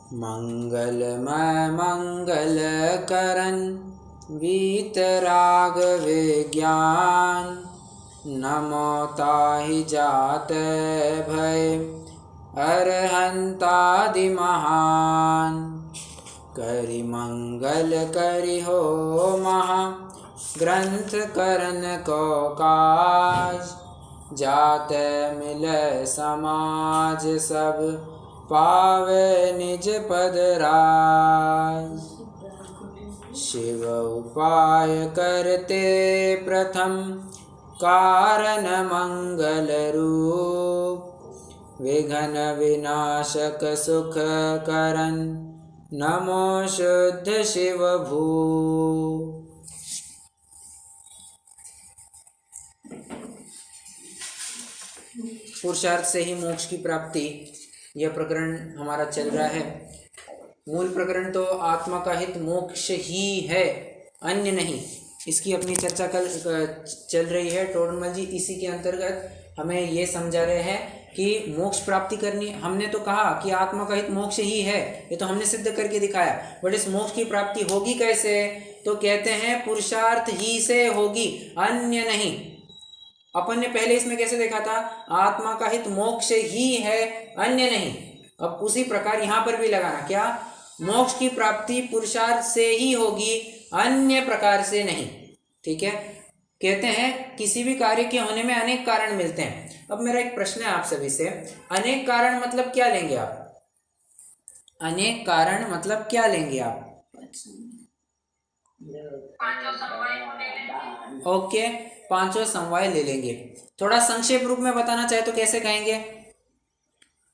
मंगलमय मंगल करन वीतराग विज्ञान। नमो ताहि जाते भय अरहंतादि महान। करि मंगल करि हो महा ग्रंथ करन को काज। जाते मिले समाज सब पावे निज पद राज। शिव उपाय करते प्रथम कारण मंगल रूप। विघ्न विनाशक सुख करन नमो शुद्ध शिव भू। पुरुषार्थ से ही मोक्ष की प्राप्ति, यह प्रकरण हमारा चल रहा है। मूल प्रकरण तो आत्मा का हित मोक्ष ही है, अन्य नहीं। इसकी अपनी चर्चा कल चल रही है। टोडरमल जी इसी के अंतर्गत हमें ये समझा रहे हैं कि मोक्ष प्राप्ति करनी। हमने तो कहा कि आत्मा का हित मोक्ष ही है, ये तो हमने सिद्ध करके दिखाया। बट इस मोक्ष की प्राप्ति होगी कैसे? तो कहते हैं पुरुषार्थ ही से होगी, अन्य नहीं। अपन ने पहले इसमें कैसे देखा था? आत्मा का हित मोक्ष ही है, अन्य नहीं। अब उसी प्रकार यहां पर भी लगाना, क्या? मोक्ष की प्राप्ति पुरुषार्थ से ही होगी, अन्य प्रकार से नहीं। ठीक है। कहते हैं किसी भी कार्य के होने में अनेक कारण मिलते हैं। अब मेरा एक प्रश्न है आप सभी से, अनेक कारण मतलब क्या लेंगे आप? अनेक कारण मतलब क्या लेंगे आप? ओके, पांचों समवाय ले लेंगे। थोड़ा संक्षेप रूप में बताना चाहे तो कैसे कहेंगे?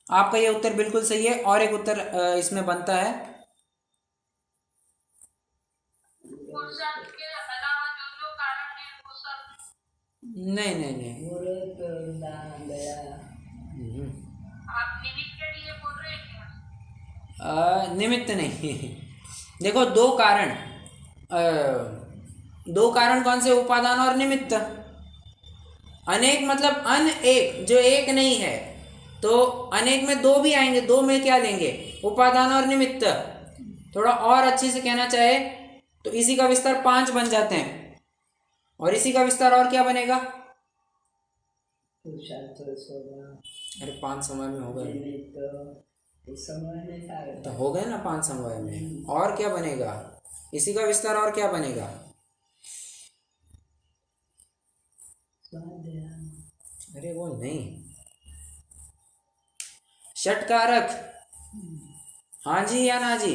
आपका ये उत्तर बिल्कुल सही है। और एक उत्तर इसमें बनता है, नहीं नहीं नहीं, आप निमित्त के लिए बोल रहे हैं? निमित्त नहीं। देखो दो कारण, दो कारण कौन से? उपादान और निमित्त। अनेक मतलब अन एक, जो एक नहीं है। तो अनेक में दो भी आएंगे, दो में क्या लेंगे? उपादान और निमित्त। थोड़ा और अच्छे से कहना चाहे तो इसी का विस्तार 5 बन जाते हैं, और इसी का विस्तार और क्या बनेगा? अरे 5 समय में हो गए तो हो गए ना 5 समय में। और क्या बनेगा? इसी का विस्तार और क्या बनेगा? अरे वो नहीं, षटकारक। हाँ जी या ना जी?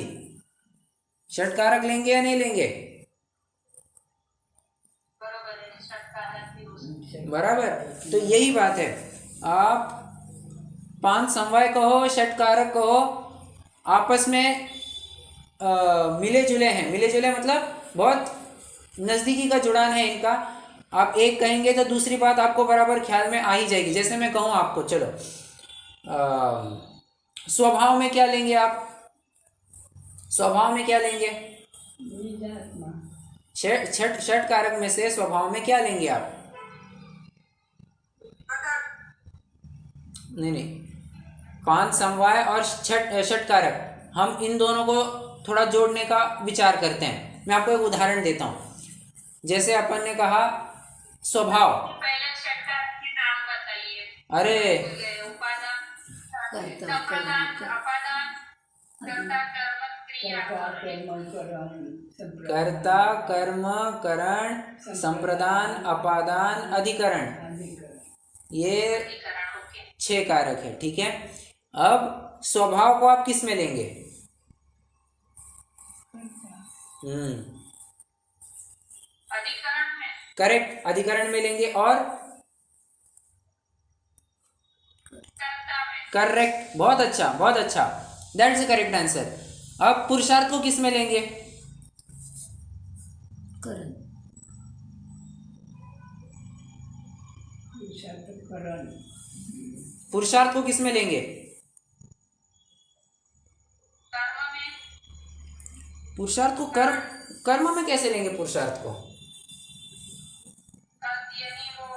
षटकारक लेंगे या नहीं लेंगे? बराबर। तो यही बात है, आप 5 समवाय कहो, षटकारक कहो, आपस में मिले जुले हैं। मिले जुले मतलब बहुत नज़दीकी का जुड़ान है इनका। आप एक कहेंगे तो दूसरी बात आपको बराबर ख्याल में आ ही जाएगी। जैसे मैं कहूँ आपको, चलो स्वभाव में क्या लेंगे आप? स्वभाव में क्या लेंगे? छठ कारक में से स्वभाव में क्या लेंगे आप? नहीं नहीं, 5 समवाय और छठ कारक, हम इन दोनों को थोड़ा जोड़ने का विचार करते हैं। मैं आपको एक उदाहरण देता हूँ। जैसे अपन ने कहा स्वभाव, पहले षटकारक के नाम बताइए। अरे उपादान, संप्रदान, अपादान, कर्ता, कर्म, क्रिया। कर्ता, कर्म, करण, संप्रदान, अपादान, अधिकरण, ये 6 कारक है। ठीक है। अब स्वभाव को आप किस में लेंगे? अधिकरण में। करेक्ट, अधिकरण में लेंगे। और करेक्ट, बहुत अच्छा बहुत अच्छा, दैट्स द करेक्ट आंसर। अब पुरुषार्थ को किस में लेंगे? करण। पुरुषार्थ को किस में लेंगे? कर्म में। पुरुषार्थ को कर्म में कैसे लेंगे? पुरुषार्थ को यानी वो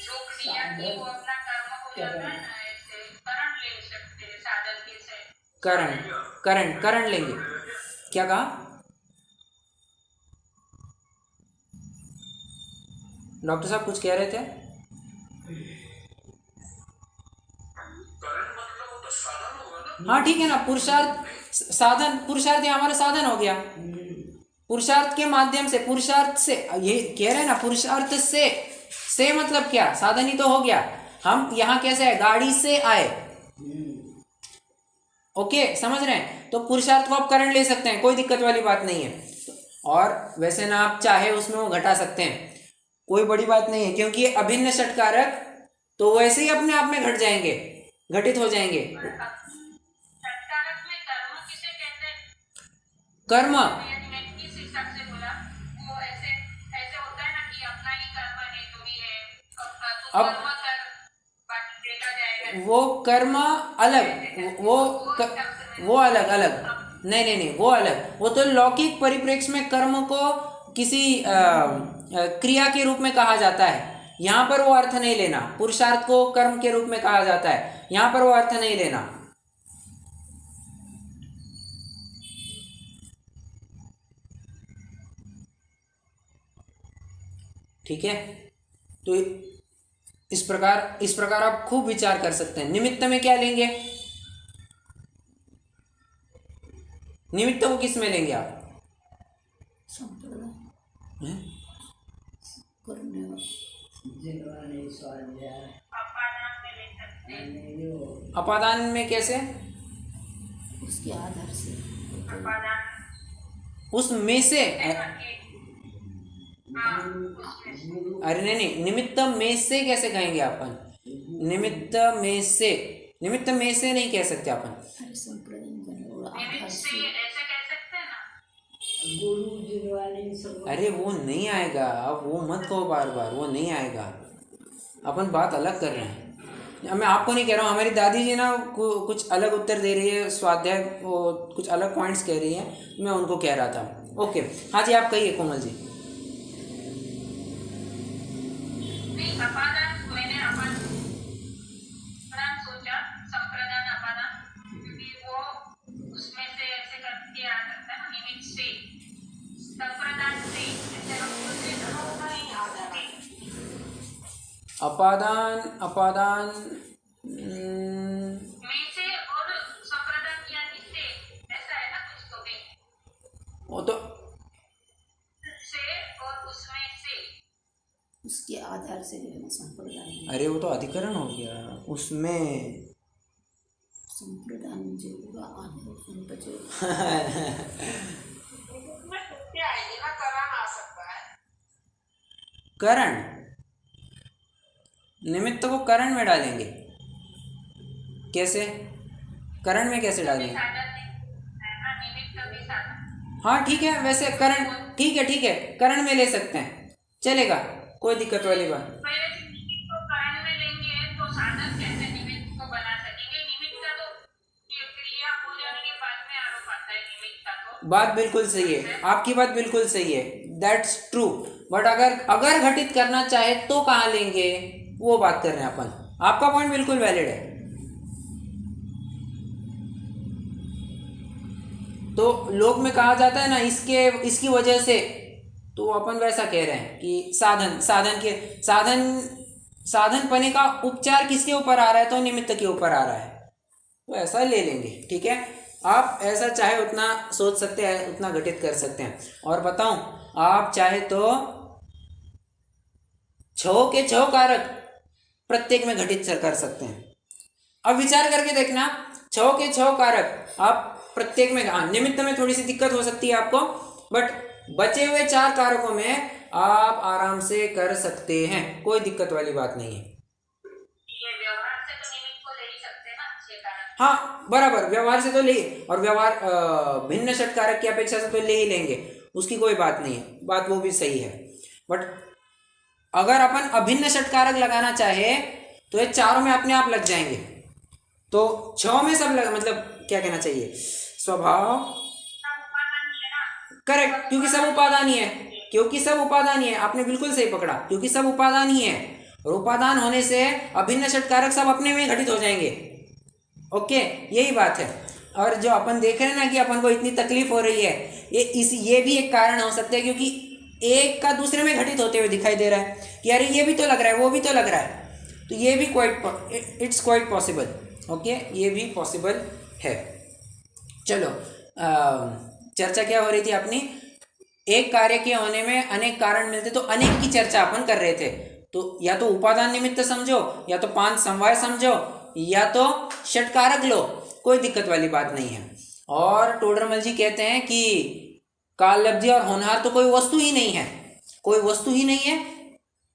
जो क्रिया की वो अपना कर्म हो जाता है ना, ऐसे करण ले सकते हैं साधन के से। करण करण करण लेंगे। क्या कहा? डॉक्टर साहब कुछ कह रहे थे? हाँ ठीक है ना, पुरुषार्थ साधन, पुरुषार्थ ये हमारा साधन हो गया। पुरुषार्थ के माध्यम से, पुरुषार्थ से, ये कह रहे हैं ना, पुरुषार्थ से मतलब क्या? साधन ही तो हो गया। हम यहाँ कैसे आए? गाड़ी से आए। ओके, समझ रहे हैं? तो पुरुषार्थ को आप करंट ले सकते हैं, कोई दिक्कत वाली बात नहीं है। और वैसे ना आप चाहे उसमें वो घटा सकते हैं, कोई बड़ी बात नहीं है, क्योंकि ये अभिन्न षटकारक तो वैसे ही अपने आप में घट जाएंगे, घटित हो जाएंगे। षटकारक में कर्म किसे कहते हैं? कर्म, मैंने किस हिसाब से बोला? वो ऐसे ऐसे होता है ना कि अपना ही कर्म है, तू ही है, तो अब कर्म कर, बाकी देखा जाएगा। वो कर्म अलग, वो अलग अलग, नहीं नहीं नहीं, वो अलग। वो तो लौकिक परिप्रेक्ष्य में कर्म को किसी क्रिया के रूप में कहा जाता है, यहाँ पर वो अर्थ नहीं लेना। पुरुषार्थ को कर्म के रूप में कहा जाता है, यहाँ पर वो अर्थ नहीं लेना। ठीक है, तो इस प्रकार आप खूब विचार कर सकते हैं। निमित्त में क्या लेंगे? निमित्त को किस में लेंगे आप? हैं? अपादान में ले सकते हैं। अपादान में कैसे? उसके आधार से, अपादान उसमें से, हाँ, उसमें अरे नहीं नहीं, निमित्त में से कैसे कहेंगे अपन? निमित्त में से, निमित्त में से नहीं कह सकते अपन। अरे संप्रदान करने और आधार निमित्त से से ऐसे कह सकते हैं ना। अरे वो नहीं आएगा, अब वो मत कहो बार बार, वो नहीं आएगा। अपन बात अलग कर रहे हैं। मैं आपको नहीं कह रहा हूँ, हमारी दादी जी ना कुछ अलग उत्तर दे रही है, स्वाध्याय वो कुछ अलग पॉइंट्स कह रही है, मैं उनको कह रहा था। ओके, हाँ जी, आप कहिए कोमल जी। नहीं, अपादान मैंने अपादान सोचा, संप्रदान अपादान, क्योंकि वो उसमें से ऐसे करके आ सकता है ना, निमित्त से, संप्रदान से, ऐसे हम बोलते हैं ना, वो नहीं आधार। अपादान, अपादान में से और संप्रदान यानी से, ऐसा है ना कुछ तो भी, वो तो से और उसमें से। उसके आधार से लेना संप्रदान। अरे वो तो अधिकरण हो गया उसमें। संप्रदान म्हणजे पूरा आधार संपचे इसमें तुक्के आएंगे ना, करण आ सकता है। करण, निमित्त को करण में डालेंगे कैसे? करण में कैसे डालेंगे? निमित्त भी साधन। हाँ ठीक है, वैसे करण, ठीक है, करण में ले सकते हैं, चलेगा, कोई दिक्कत वाली बात। पहले से निमित्त को करण में लेंगे तो साधन कैसे निमित्त को बना सकेंगे? निमित्त का तो ये क्रिया हो जाने के बाद में आरोप आता है निमित्त का। तो बात बिल्कुल सही है, आपकी बात बिल्कुल सही है, दैट्स ट्रू। बट अगर घटित करना चाहे तो कहाँ लेंगे, वो बात कर रहे हैं अपन। आपका पॉइंट बिल्कुल वैलिड है। तो लोक में कहा जाता है ना, इसकी वजह से, तो अपन वैसा कह रहे हैं कि साधन पने का उपचार किसके ऊपर आ रहा है? तो निमित्त के ऊपर आ रहा है, तो ऐसा ले लेंगे। ठीक है, आप ऐसा चाहे उतना सोच सकते हैं, उतना घटित कर सकते हैं। और बताऊं, आप चाहे तो 6 के 6 कारक प्रत्येक में घटित कर सकते हैं। अब विचार करके देखना, 6 के 6 कारक आप प्रत्येक में, हाँ निमित्त में थोड़ी सी दिक्कत हो सकती है आपको, बट बचे हुए 4 कारकों में आप आराम से कर सकते हैं, कोई दिक्कत वाली बात नहीं है। ये व्यवहार से तो निमित्त को ले ही सकते हैं ना, 6 कारक। हाँ बराबर, व्यवहार से तो ले, और व्यवहार भिन्न षटकारक की अपेक्षा से तो ले ही लेंगे, उसकी कोई बात नहीं है, बात वो भी सही है। बट अगर अपन अभिन्न षटकारक लगाना चाहे तो ये चारों में अपने आप लग जाएंगे, तो 6 में सब लग, मतलब क्या कहना चाहिए, स्वभाव, करेक्ट, क्योंकि सब उपादानी है, आपने बिल्कुल सही पकड़ा, क्योंकि सब उपादानी है, और उपादान होने से अभिन्न षटकारक सब अपने में घटित हो जाएंगे। ओके, यही बात है। और जो अपन देख रहे हैं ना कि अपन को इतनी तकलीफ हो रही है, ये भी एक कारण हो सकता है, क्योंकि एक का दूसरे में घटित होते हुए दिखाई दे रहा है कि अरे ये भी तो लग रहा है, वो भी तो लग रहा है, तो ये भी इट्स क्वाइट पॉसिबल। ओके, ये भी पॉसिबल है। चलो, चर्चा क्या हो रही थी अपनी? एक कार्य के होने में अनेक कारण मिलते, तो अनेक की चर्चा अपन कर रहे थे। तो या तो उपादान निमित्त समझो, या तो 5 समवाय समझो, या तो षटकारक लो, कोई दिक्कत वाली बात नहीं है। और टोडरमल जी कहते हैं कि काल, लब्धि और होनहार तो कोई वस्तु ही नहीं है, कोई वस्तु ही नहीं है।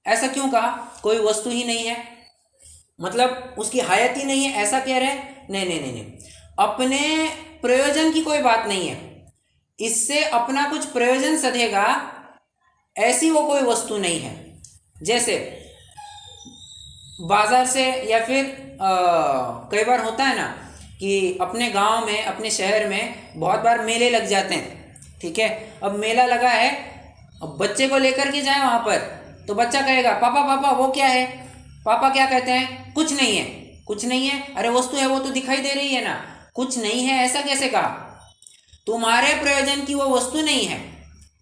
ऐसा क्यों कहा कोई वस्तु ही नहीं है? मतलब उसकी हायत ही नहीं है, ऐसा कह रहे हैं? नहीं नहीं नहीं नहीं, अपने प्रयोजन की कोई बात नहीं है, इससे अपना कुछ प्रयोजन सधेगा, ऐसी वो कोई वस्तु नहीं है। जैसे बाजार से, या फिर कई बार होता है ना कि अपने गांव में, अपने शहर में बहुत बार मेले लग जाते हैं, ठीक है। अब मेला लगा है, अब बच्चे को लेकर के जाए वहाँ पर, तो बच्चा कहेगा पापा पापा वो क्या है? पापा क्या कहते हैं? कुछ नहीं है, कुछ नहीं है। अरे वस्तु है, वो तो दिखाई दे रही है ना। कुछ नहीं है ऐसा कैसे कहा? तुम्हारे प्रयोजन की वो वस्तु नहीं है,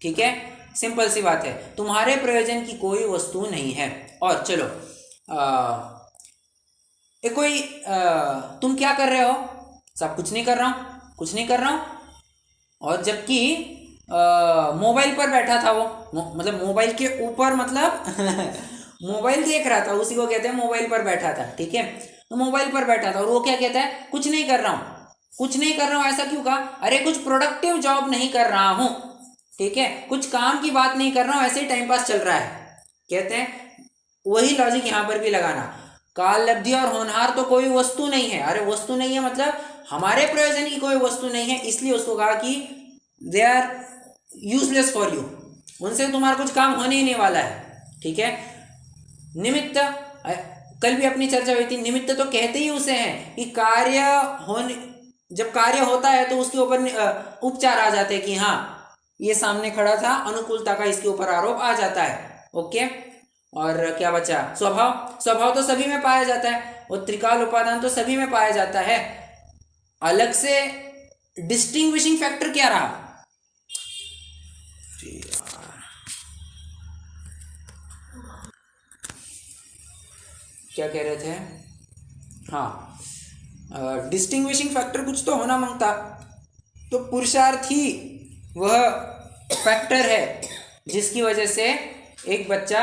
ठीक है, सिंपल सी बात है, तुम्हारे प्रयोजन की कोई वस्तु नहीं है। और चलो, तुम क्या कर रहे हो? सब कुछ नहीं कर रहा हूँ, कुछ नहीं कर रहा हूँ। और जबकि मोबाइल पर बैठा था वो, मतलब मोबाइल के ऊपर, मतलब मोबाइल देख रहा था, उसी को कहते हैं मोबाइल पर बैठा था, ठीक है। तो मोबाइल पर बैठा था और वो क्या कहता है? कुछ नहीं कर रहा हूँ, कुछ नहीं कर रहा हूँ। ऐसा क्यों कहा? अरे कुछ प्रोडक्टिव जॉब नहीं कर रहा हूँ, ठीक है, कुछ काम की बात नहीं कर रहा हूँ, ऐसे ही टाइम पास चल रहा है, कहते हैं। वही लॉजिक यहाँ पर भी लगाना। काल, लब्धि और होनहार तो कोई वस्तु नहीं है। अरे वस्तु नहीं है मतलब हमारे प्रयोजन की कोई वस्तु नहीं है, इसलिए उसको कहा कि they are useless for you, उनसे तुम्हारा कुछ काम होने ही नहीं वाला है, ठीक है। निमित्त, कल भी अपनी चर्चा हुई थी, निमित्त तो कहते ही उसे हैं कि कार्य होने, जब कार्य होता है तो उसके ऊपर उपचार आ जाते हैं कि हाँ ये सामने खड़ा था, अनुकूलता का इसके ऊपर आरोप आ जाता है। ओके, और क्या बचा? स्वभाव, स्वभाव तो सभी में पाया जाता है, और त्रिकाल उपादान तो सभी में पाया जाता है। अलग से डिस्टिंग्विशिंग फैक्टर क्या रहा? क्या कह रहे थे? हाँ, डिस्टिंग्विशिंग फैक्टर कुछ तो होना मांगता, तो पुरुषार्थ ही वह फैक्टर है जिसकी वजह से एक बच्चा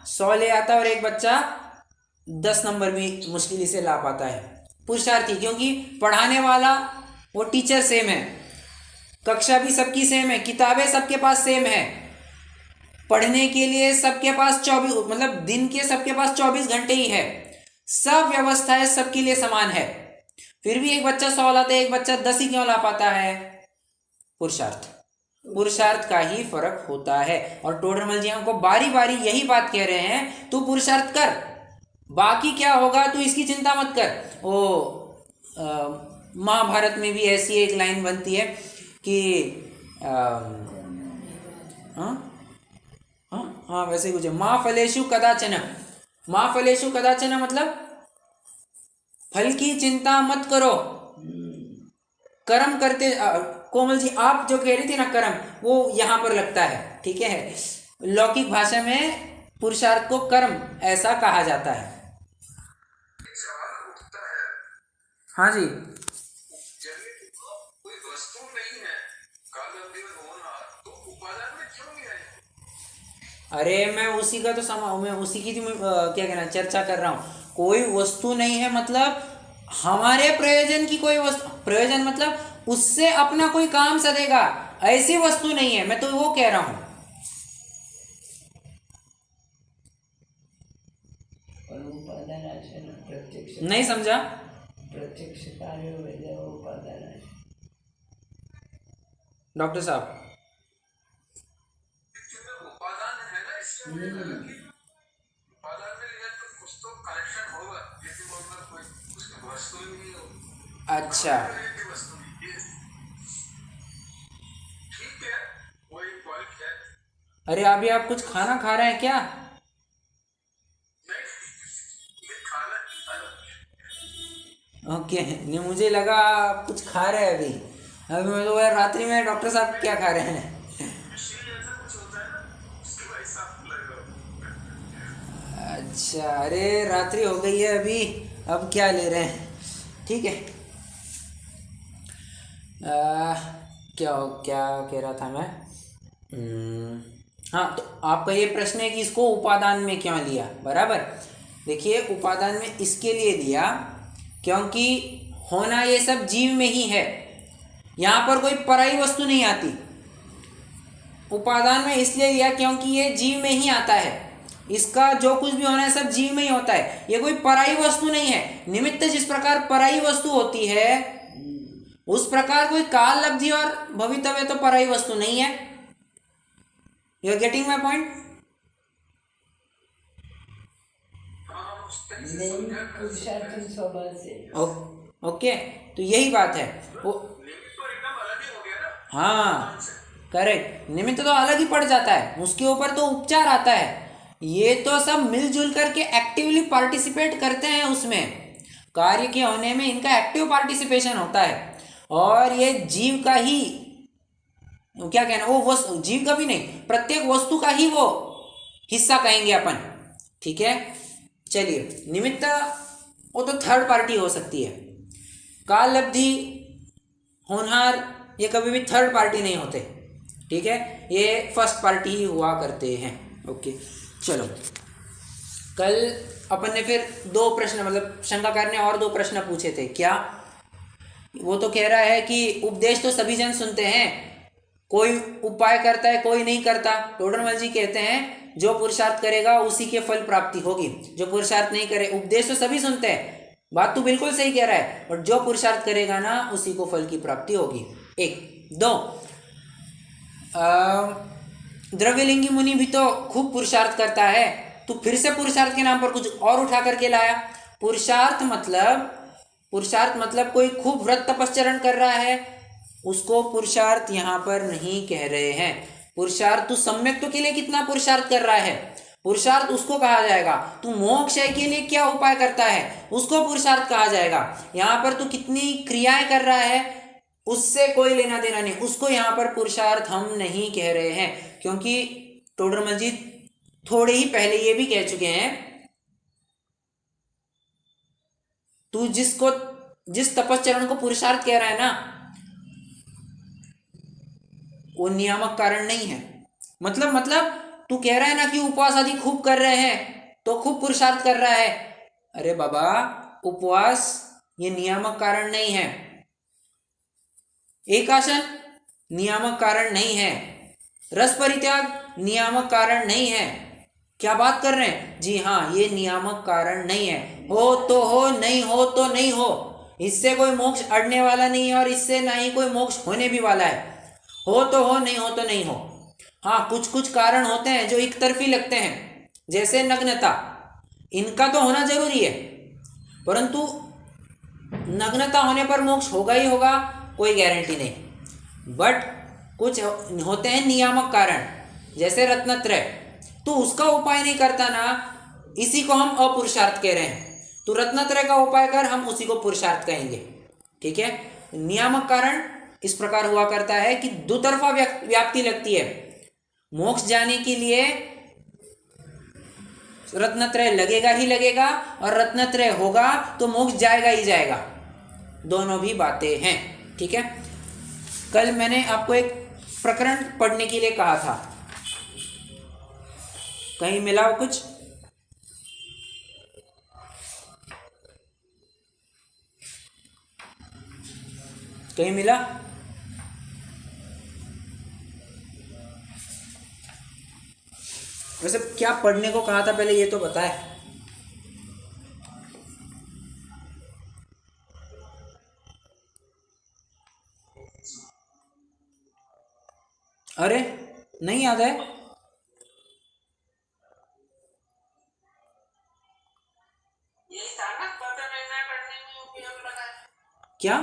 100 ले आता और एक बच्चा 10 नंबर भी मुश्किल से ला पाता है। पुरुषार्थी, क्योंकि पढ़ाने वाला वो टीचर सेम है, कक्षा भी सबकी सेम है, किताबें सबके पास सेम है, पढ़ने के लिए सबके पास 24, मतलब दिन के सबके पास 24 घंटे ही है, सब व्यवस्थाएं सबके लिए समान है। फिर भी एक बच्चा 100 लाता है, एक बच्चा 10 ही क्यों ला पाता है? पुरुषार्थ, पुरुषार्थ का ही फर्क होता है। और टोडरमल जी हमको बारी बारी यही बात कह रहे हैं, तू पुरुषार्थ कर, बाकी क्या होगा तू इसकी चिंता मत कर। वो महाभारत में भी ऐसी एक लाइन बनती है कि हाँ वैसे कुछ है, माँ फलेषु कदाचन, माँ फलेषु कदाचन मतलब फल की चिंता मत करो, कर्म करते। कोमल जी आप जो कह रही थी ना कर्म, वो यहाँ पर लगता है, ठीक है। लौकिक भाषा में पुरुषार्थ को कर्म ऐसा कहा जाता है। हाँ जी, कोई वस्तु नहीं है, काल, लब्धि और होनहार, तो उपादान में क्यों नहीं है? अरे मैं उसी का तो मैं उसी की क्या कहना चर्चा कर रहा हूँ। कोई वस्तु नहीं है मतलब हमारे प्रयोजन की कोई वस्तु, प्रयोजन मतलब उससे अपना कोई काम सधेगा, ऐसी वस्तु नहीं है, मैं तो वो कह रहा हूँ। नहीं समझा? प्रत्यक्ष कार्य उपादान डॉक्टर साहब, उपादान है ना, इससे मुझे लगा कि उपादान में लिया तो कुछ तो कनेक्शन होगा, लेकिन वो अगर कोई उसकी वस्तु ही नहीं हो। अच्छा की वस्तु नहीं है, ठीक है, वो एक पॉइंट है। अरे अभी आप कुछ खाना खा रहे हैं क्या? नहीं, ये खाना ओके, नहीं मुझे लगा आप कुछ खा रहे हैं अभी। अभी मैं तो यार रात्रि में डॉक्टर साहब क्या खा रहे हैं? इसीलिए ऐसा कुछ होता है ना, उसके भाई साहब लगेगा। अच्छा, अरे रात्रि हो गई है अभी, अब क्या ले रहे हैं? ठीक है। क्या कह रहा था मैं? हाँ, तो आपका ये प्रश्न है कि इसको उपादान में क्यों लिया, बराबर। देखिए, उपादान में इसके लिए लिया क्योंकि होना ये सब जीव में ही है, यहाँ पर कोई पराई वस्तु नहीं आती। उपादान में इसलिए लिया क्योंकि ये जीव में ही आता है, इसका जो कुछ भी होना है सब जीव में ही होता है, ये कोई पराई वस्तु नहीं है। निमित्त जिस प्रकार पराई वस्तु होती है उस प्रकार कोई काल लब्धि और भवितव्य तो पराई वस्तु नहीं है। You are getting my point? पुरुषार्थम स्वभाव से। ओके, तो यही बात है। वो निमित्त तो एकदम अलग ही हो गया ना। हाँ, करेक्ट, निमित्त तो अलग ही पड़ जाता है, उसके ऊपर तो उपचार आता है। ये तो सब मिलजुल करके एक्टिवली पार्टिसिपेट करते हैं, उसमें कार्य के होने में इनका एक्टिव पार्टिसिपेशन होता है। और ये जीव का ही क्या कहना, वो वस्तु जीव का भी नहीं, प्रत्येक वस्तु का ही वो हिस्सा कहेंगे अपन। ठीक है, चलिए। निमित्त वो तो थर्ड पार्टी हो सकती है, काल लब्धि होनहार ये कभी भी थर्ड पार्टी नहीं होते। ठीक है, ये फर्स्ट पार्टी ही हुआ करते हैं। ओके, चलो। कल अपन ने फिर दो प्रश्न, मतलब शंकाकार ने और दो प्रश्न पूछे थे। क्या? वो तो कह रहा है कि उपदेश तो सभी जन सुनते हैं, कोई उपाय करता है कोई नहीं करता। टोडरमल जी कहते हैं जो पुरुषार्थ करेगा उसी के फल प्राप्ति होगी, जो पुरुषार्थ नहीं करे। उपदेश तो सभी सुनते हैं, बात तो बिल्कुल सही कह रहा है, और जो पुरुषार्थ करेगा ना उसी को फल की प्राप्ति होगी। एक। दो, द्रव्यलिंगी मुनि भी तो खूब पुरुषार्थ करता है, तो फिर से पुरुषार्थ के नाम पर कुछ और उठा करके लाया। पुरुषार्थ मतलब कोई खूब व्रत तपश्चरण कर रहा है, उसको पुरुषार्थ यहाँ पर नहीं कह रहे हैं। पुरुषार्थ तू सम्यक्त्व के लिए कितना पुरुषार्थ कर रहा है, पुरुषार्थ उसको कहा जाएगा। तू मोक्ष के लिए क्या उपाय करता है, उसको पुरुषार्थ कहा जाएगा। यहाँ पर तू कितनी क्रियाएं कर रहा है उससे कोई लेना देना नहीं, उसको यहाँ पर पुरुषार्थ हम नहीं कह रहे हैं। क्योंकि टोडरमल जी थोड़े ही पहले ये भी कह चुके हैं, तू जिस तपश्चरण को पुरुषार्थ कह रहा है ना, वो नियामक कारण नहीं है। मतलब तू कह रहा है ना कि उपवास आदि खूब कर रहे हैं तो खूब पुरुषार्थ कर रहा है। अरे बाबा, उपवास ये नियामक कारण नहीं है, एकासन नियामक कारण नहीं है, रस परित्याग नियामक कारण नहीं है। क्या बात कर रहे हैं जी? हाँ, ये नियामक कारण नहीं है। हो तो हो, नहीं हो तो नहीं हो, इससे कोई मोक्ष अड़ने वाला नहीं है और इससे ना ही कोई मोक्ष होने भी वाला है। हो तो हो, नहीं हो तो नहीं हो। हाँ, कुछ कुछ कारण होते हैं जो एक तरफी लगते हैं, जैसे नग्नता, इनका तो होना जरूरी है, परंतु नग्नता होने पर मोक्ष होगा ही होगा कोई गारंटी नहीं। बट कुछ होते हैं नियामक कारण, जैसे रत्नत्रय, तो उसका उपाय नहीं करता ना, इसी को हम अपुरुषार्थ कह रहे हैं। तो रत्नत्रय का उपाय कर, हम उसी को पुरुषार्थ कहेंगे। ठीक है, नियामक कारण इस प्रकार हुआ करता है कि दो तरफा व्याप्ति लगती है। मोक्ष जाने के लिए रत्नत्रय लगेगा ही लगेगा, और रत्नत्रय होगा तो मोक्ष जाएगा ही जाएगा, दोनों भी बातें हैं। ठीक है, कल मैंने आपको एक प्रकरण पढ़ने के लिए कहा था, कहीं मिला हो कुछ? कहीं मिला? वैसे क्या पढ़ने को कहा था पहले ये तो बताए। अरे नहीं याद है? ये सारा पता निर्णय करने में उपयोग लगा है। क्या?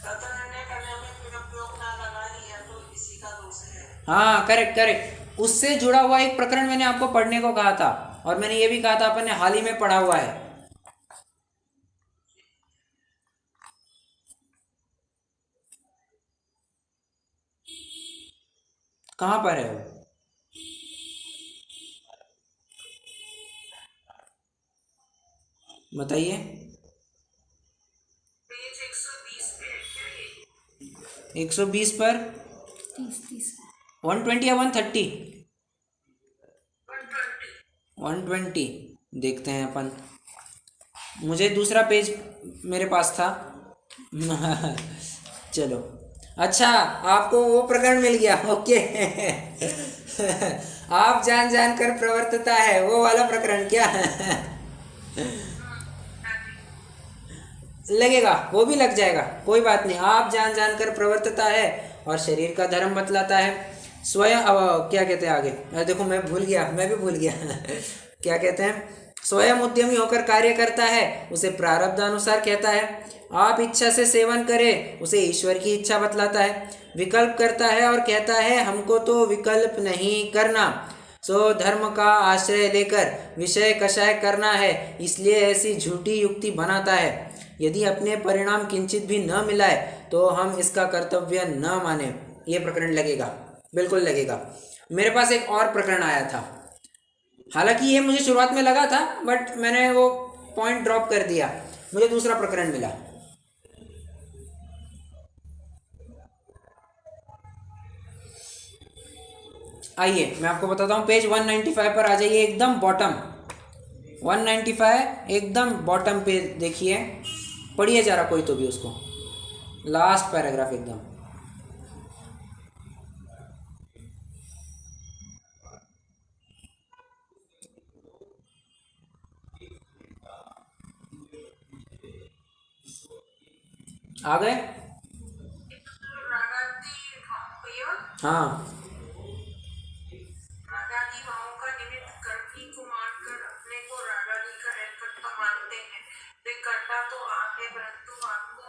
पता निर्णय करने में फिर उपयोग ना लगा ही है तो इसी का दोष है। हाँ, करेक्ट, उससे जुड़ा हुआ एक प्रकरण मैंने आपको पढ़ने को कहा था, और मैंने ये भी कहा था अपन ने हाल ही में पढ़ा हुआ है। कहाँ पर है वो? बताइए। पेज 120 पे है क्या ये? 120 पर 30 120 या 130? 120। 120 देखते हैं अपन। मुझे दूसरा पेज मेरे पास था। चलो, अच्छा आपको वो प्रकरण मिल गया। ओके। आप जान जान कर प्रवर्तता है, वो वाला प्रकरण क्या? लगेगा, वो भी लग जाएगा, कोई बात नहीं। आप जान जान कर प्रवर्तता है और शरीर का धर्म बतलाता है। स्वयं क्या कहते हैं आगे? देखो मैं भूल गया, मैं भी भूल गया। क्या कहते हैं? स्वयं उद्यमी होकर कार्य करता है, उसे प्रारब्धानुसार कहता है। आप इच्छा से सेवन करें, उसे ईश्वर की इच्छा बतलाता है। विकल्प करता है और कहता है हमको तो विकल्प नहीं करना, सो धर्म का आश्रय लेकर विषय कषाय करना है, इसलिए ऐसी झूठी युक्ति बनाता है। यदि अपने परिणाम किंचित भी न मिलाए तो हम इसका कर्तव्य न माने। ये प्रकरण लगेगा, बिल्कुल लगेगा। मेरे पास एक और प्रकरण आया था, हालांकि ये मुझे शुरुआत में लगा था बट मैंने वो पॉइंट ड्रॉप कर दिया। मुझे दूसरा प्रकरण मिला। आइए मैं आपको बताता हूँ। पेज 195 पर आ जाइए, एकदम बॉटम 195, एकदम बॉटम पे देखिए। पढ़िए जरा कोई तो भी उसको, लास्ट पैराग्राफ एकदम। आ गए? रागादि भाव, हाँ, रागादि भावों का निमित्त कर्म ही को मानकर अपने को रागादि का कर्ता मानते हैं। वे कर्ता तो आप है, परंतु आपको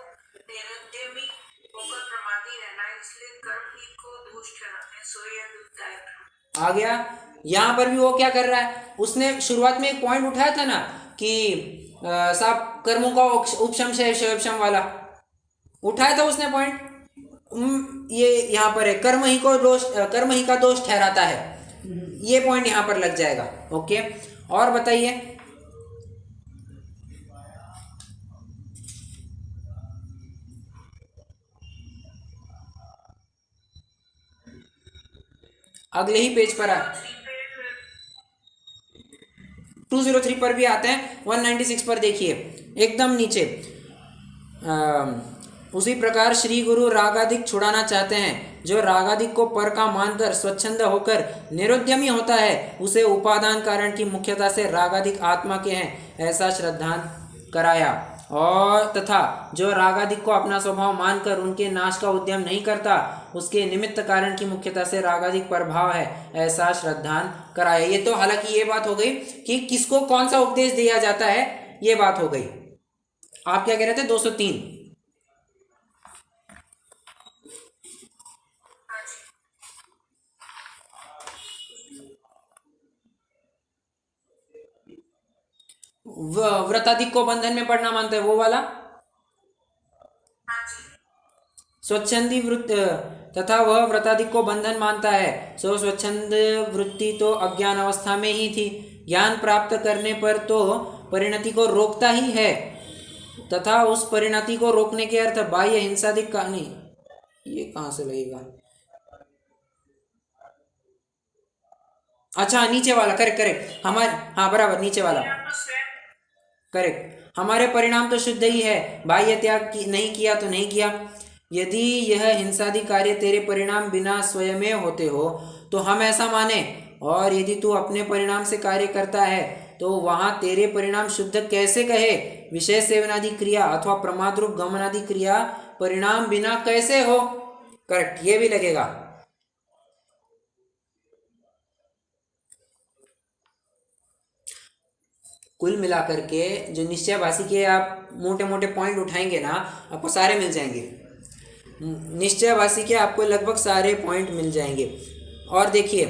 निरुद्यमी होकर प्रमादी रहना है, इसलिए कर्म ही को दोष ठहराते हैं। सो यह दुखदायक है। आ गया। यहाँ पर भी वो क्या कर रहा है? उसने शुरुआत में एक पॉइंट उठाया था ना कि साहब कर्मों का उपशमशय शोभशम वाला उठाया था उसने पॉइंट। ये यहाँ पर है, कर्म ही को दोष, कर्म ही का दोष ठहराता है। ये पॉइंट यहाँ पर लग जाएगा। ओके, और बताइए। अगले ही पेज पर 203 पर भी आते हैं। 196 पर देखिए, एकदम नीचे। उसी प्रकार श्री गुरु रागादिक छुड़ाना चाहते हैं। जो रागादिक को पर का मानकर स्वच्छंद होकर निरुद्यमी होता है, उसे उपादान कारण की मुख्यता से रागादिक आत्मा के हैं ऐसा श्रद्धान कराया। और तथा जो रागादिक को अपना स्वभाव मानकर उनके नाश का उद्यम नहीं करता, उसके निमित्त कारण की मुख्यता से रागादिक प्रभाव है ऐसा श्रद्धान कराया। ये तो हालांकि ये बात हो गई कि किसको कौन सा उपदेश दिया जाता है, ये बात हो गई। आप क्या कह रहे थे? 203। व्रताधिक को बंधन में पड़ना मानते हैं, वो वाला। स्वच्छंदी वृत्ति तथा वह व्रताधिक को बंधन मानता है, सो स्वच्छंद वृत्ति तो अज्ञान अवस्था में ही थी। ज्ञान प्राप्त करने पर तो परिणति को रोकता ही है, तथा उस परिणति को रोकने के अर्थ बाह्य हिंसादिक का नहीं। ये कहाँ से लगेगा? अच्छा, नीचे वाला। करेक्ट करेक्ट, हमारे, हाँ बराबर, नीचे वाला करेक्ट। हमारे परिणाम तो शुद्ध ही है, बाह्य त्याग नहीं किया तो नहीं किया। यदि यह हिंसादि कार्य तेरे परिणाम बिना स्वयं होते हो तो हम ऐसा माने, और यदि तू अपने परिणाम से कार्य करता है तो वहाँ तेरे परिणाम शुद्ध कैसे कहे? विषय सेवनादि क्रिया अथवा प्रमादरूप गमनादि क्रिया परिणाम बिना कैसे हो? करेक्ट, ये भी लगेगा। कुल मिलाकर के जो निश्चयवासी के आप मोटे मोटे पॉइंट उठाएंगे ना, आपको सारे मिल जाएंगे। निश्चयवासी के आपको लगभग सारे पॉइंट मिल जाएंगे। और देखिए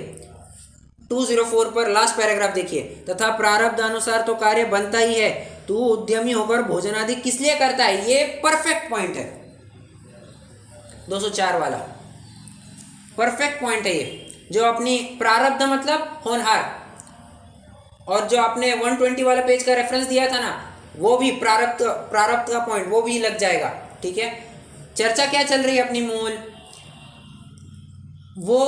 204 पर लास्ट पैराग्राफ देखिए। तथा प्रारब्ध अनुसार तो कार्य बनता ही है, तू उद्यमी होकर भोजन आदि किस लिए करता है? ये परफेक्ट पॉइंट है, 204 वाला परफेक्ट पॉइंट है ये। जो अपनी प्रारब्ध मतलब होनहार, और जो आपने 120 वाला पेज का रेफरेंस दिया था ना, वो भी प्रारब्ध का पॉइंट वो भी लग जाएगा। ठीक है, चर्चा क्या चल रही है अपनी मूल, वो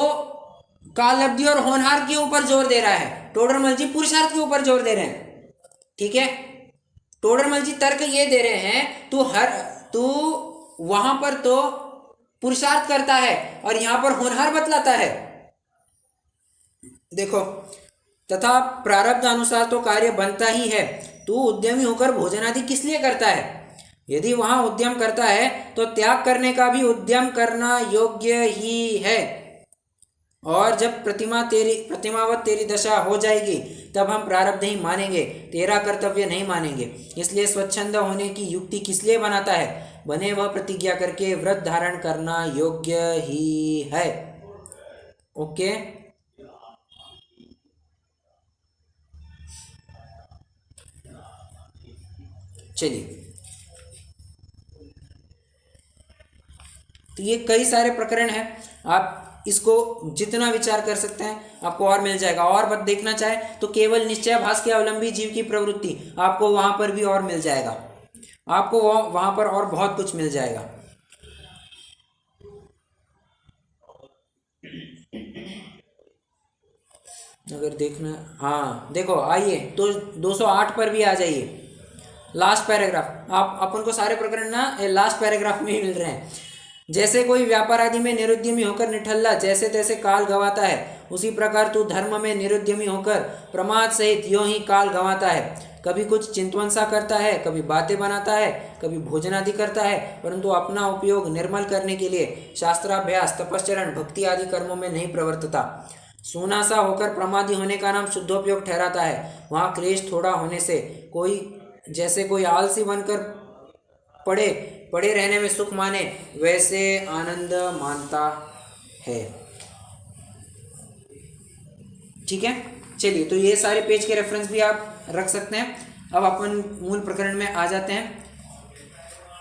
कालब्धि और होनहार के ऊपर जोर दे रहा है, टोडरमल जी पुरुषार्थ के ऊपर जोर दे रहे हैं। ठीक है, टोडरमल जी तर्क ये दे रहे हैं तू वहां पर तो पुरुषार्थ करता है और यहां पर होनहार बतलाता है। देखो, तथा प्रारब्ध अनुसार तो कार्य बनता ही है, तू उद्यमी होकर भोजन आदि किस लिए करता है? यदि वहां उद्यम करता है तो त्याग करने का भी उद्यम करना योग्य ही है, और जब प्रतिमावत तेरी दशा हो जाएगी तब हम प्रारब्ध ही मानेंगे, तेरा कर्तव्य नहीं मानेंगे। इसलिए स्वच्छंद होने की युक्ति किस लिए बनाता है? बने वह प्रतिज्ञा करके व्रत धारण करना योग्य ही है। ओके, चलिए, तो ये कई सारे प्रकरण हैं, आप इसको जितना विचार कर सकते हैं आपको और मिल जाएगा। और बात देखना चाहे तो केवल निश्चयाभास के अवलंबी जीव की प्रवृत्ति, आपको वहां पर भी और मिल जाएगा, आपको वहां पर और बहुत कुछ मिल जाएगा। अगर देखना, हाँ देखो, आइए तो 208 पर भी आ जाइए, लास्ट पैराग्राफ। आप अपन को सारे प्रकरण ना लास्ट पैराग्राफ में ही मिल रहे हैं। जैसे कोई व्यापार आदि में निरुद्यमी होकर निठल्ला जैसे तैसे काल गंवाता है, उसी प्रकार तू धर्म में निरुद्यमी होकर प्रमाद सहित यों ही काल गंवाता है। कभी कुछ चिंतवन सा करता है, कभी बातें बनाता है, कभी भोजन आदि करता है, परंतु अपना उपयोग निर्मल करने के लिए शास्त्राभ्यास, तपश्चरण, भक्ति आदि कर्मों में नहीं प्रवर्तता। सूना सा होकर प्रमादी होने का नाम शुद्धोपयोग ठहराता है। वहाँ क्लेश थोड़ा होने से कोई आलसी बनकर पड़े रहने में सुख माने, वैसे आनंद मानता है। ठीक है, चलिए, तो ये सारे पेज के रेफरेंस भी आप रख सकते हैं। अब अपन मूल प्रकरण में आ जाते हैं।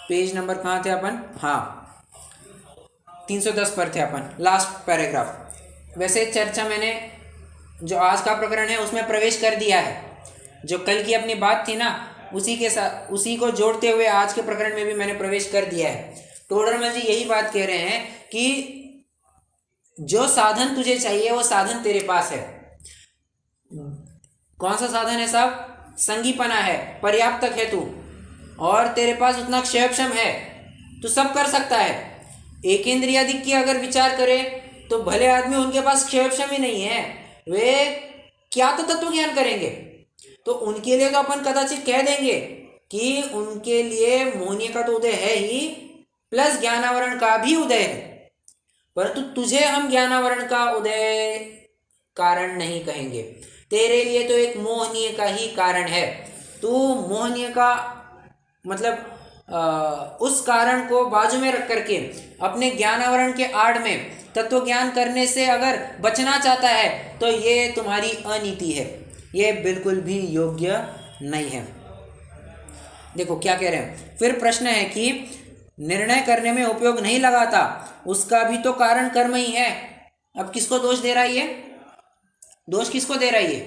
पेज नंबर कहाँ थे अपन? हाँ, 310 पर थे अपन, लास्ट पैराग्राफ। वैसे चर्चा मैंने जो आज का प्रकरण है उसमें प्रवेश कर दिया है, जो कल की अपनी बात थी ना उसी के साथ, उसी को जोड़ते हुए आज के प्रकरण में भी मैंने प्रवेश कर दिया है। टोडरमल जी यही बात कह रहे हैं कि जो साधन तुझे चाहिए वो साधन तेरे पास है। कौन सा साधन है साहब? संगीपना है, पर्याप्तक है तू, और तेरे पास उतना क्षयक्षम है, तू सब कर सकता है। एकेंद्रियादिक की अगर विचार करे तो भले आदमी उनके पास क्षयक्षम ही नहीं है, वे क्या तो तत्व ज्ञान करेंगे। तो उनके लिए तो अपन कदाचित कह देंगे कि उनके लिए मोहनीय का तो उदय है ही, प्लस ज्ञानावरण का भी उदय है, परंतु तुझे हम ज्ञानावरण का उदय कारण नहीं कहेंगे। तेरे लिए तो एक मोहनीय का ही कारण है। तू मोहनीय का मतलब उस कारण को बाजू में रख करके अपने ज्ञानावरण के आड़ में तत्व ज्ञान करने से अगर बचना चाहता है तो ये तुम्हारी अनीति है, ये बिल्कुल भी योग्य नहीं है। देखो क्या कह रहे हैं, फिर प्रश्न है कि निर्णय करने में उपयोग नहीं लगाता, उसका भी तो कारण कर्म ही है। अब किसको दोष दे रहा है ये? दोष किसको दे रहा है ये?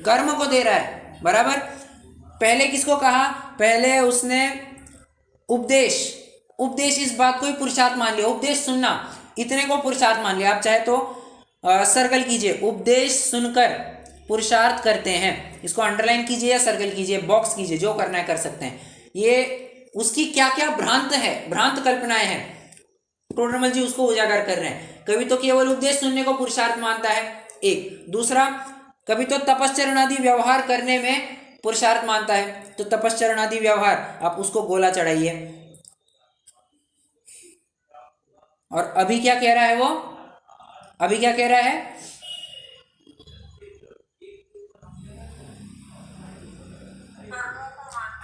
कर्म को दे रहा है, बराबर। पहले किसको कहा? पहले उसने उपदेश इस बात को ही पुरुषार्थ मान लिया, उपदेश सुनना इतने को पुरुषार्थ मान लिया। आप चाहे तो सर्कल कीजिए, उपदेश सुनकर पुरुषार्थ करते हैं, इसको अंडरलाइन कीजिए या सर्कल कीजिए, बॉक्स कीजिए, जो करना है कर सकते हैं। ये उसकी क्या क्या भ्रांत कल्पनाएं हैं, टोडरमल जी उसको उजागर कर रहे हैं। कभी तो केवल उपदेश सुनने को पुरुषार्थ मानता है, एक। दूसरा, कभी तो तपश्चरण आदि व्यवहार करने में पुरुषार्थ मानता है, तो तपश्चरण आदि व्यवहार आप उसको गोला चढ़ाइए। और अभी क्या कह रहा है वो? अभी क्या कह रहा है?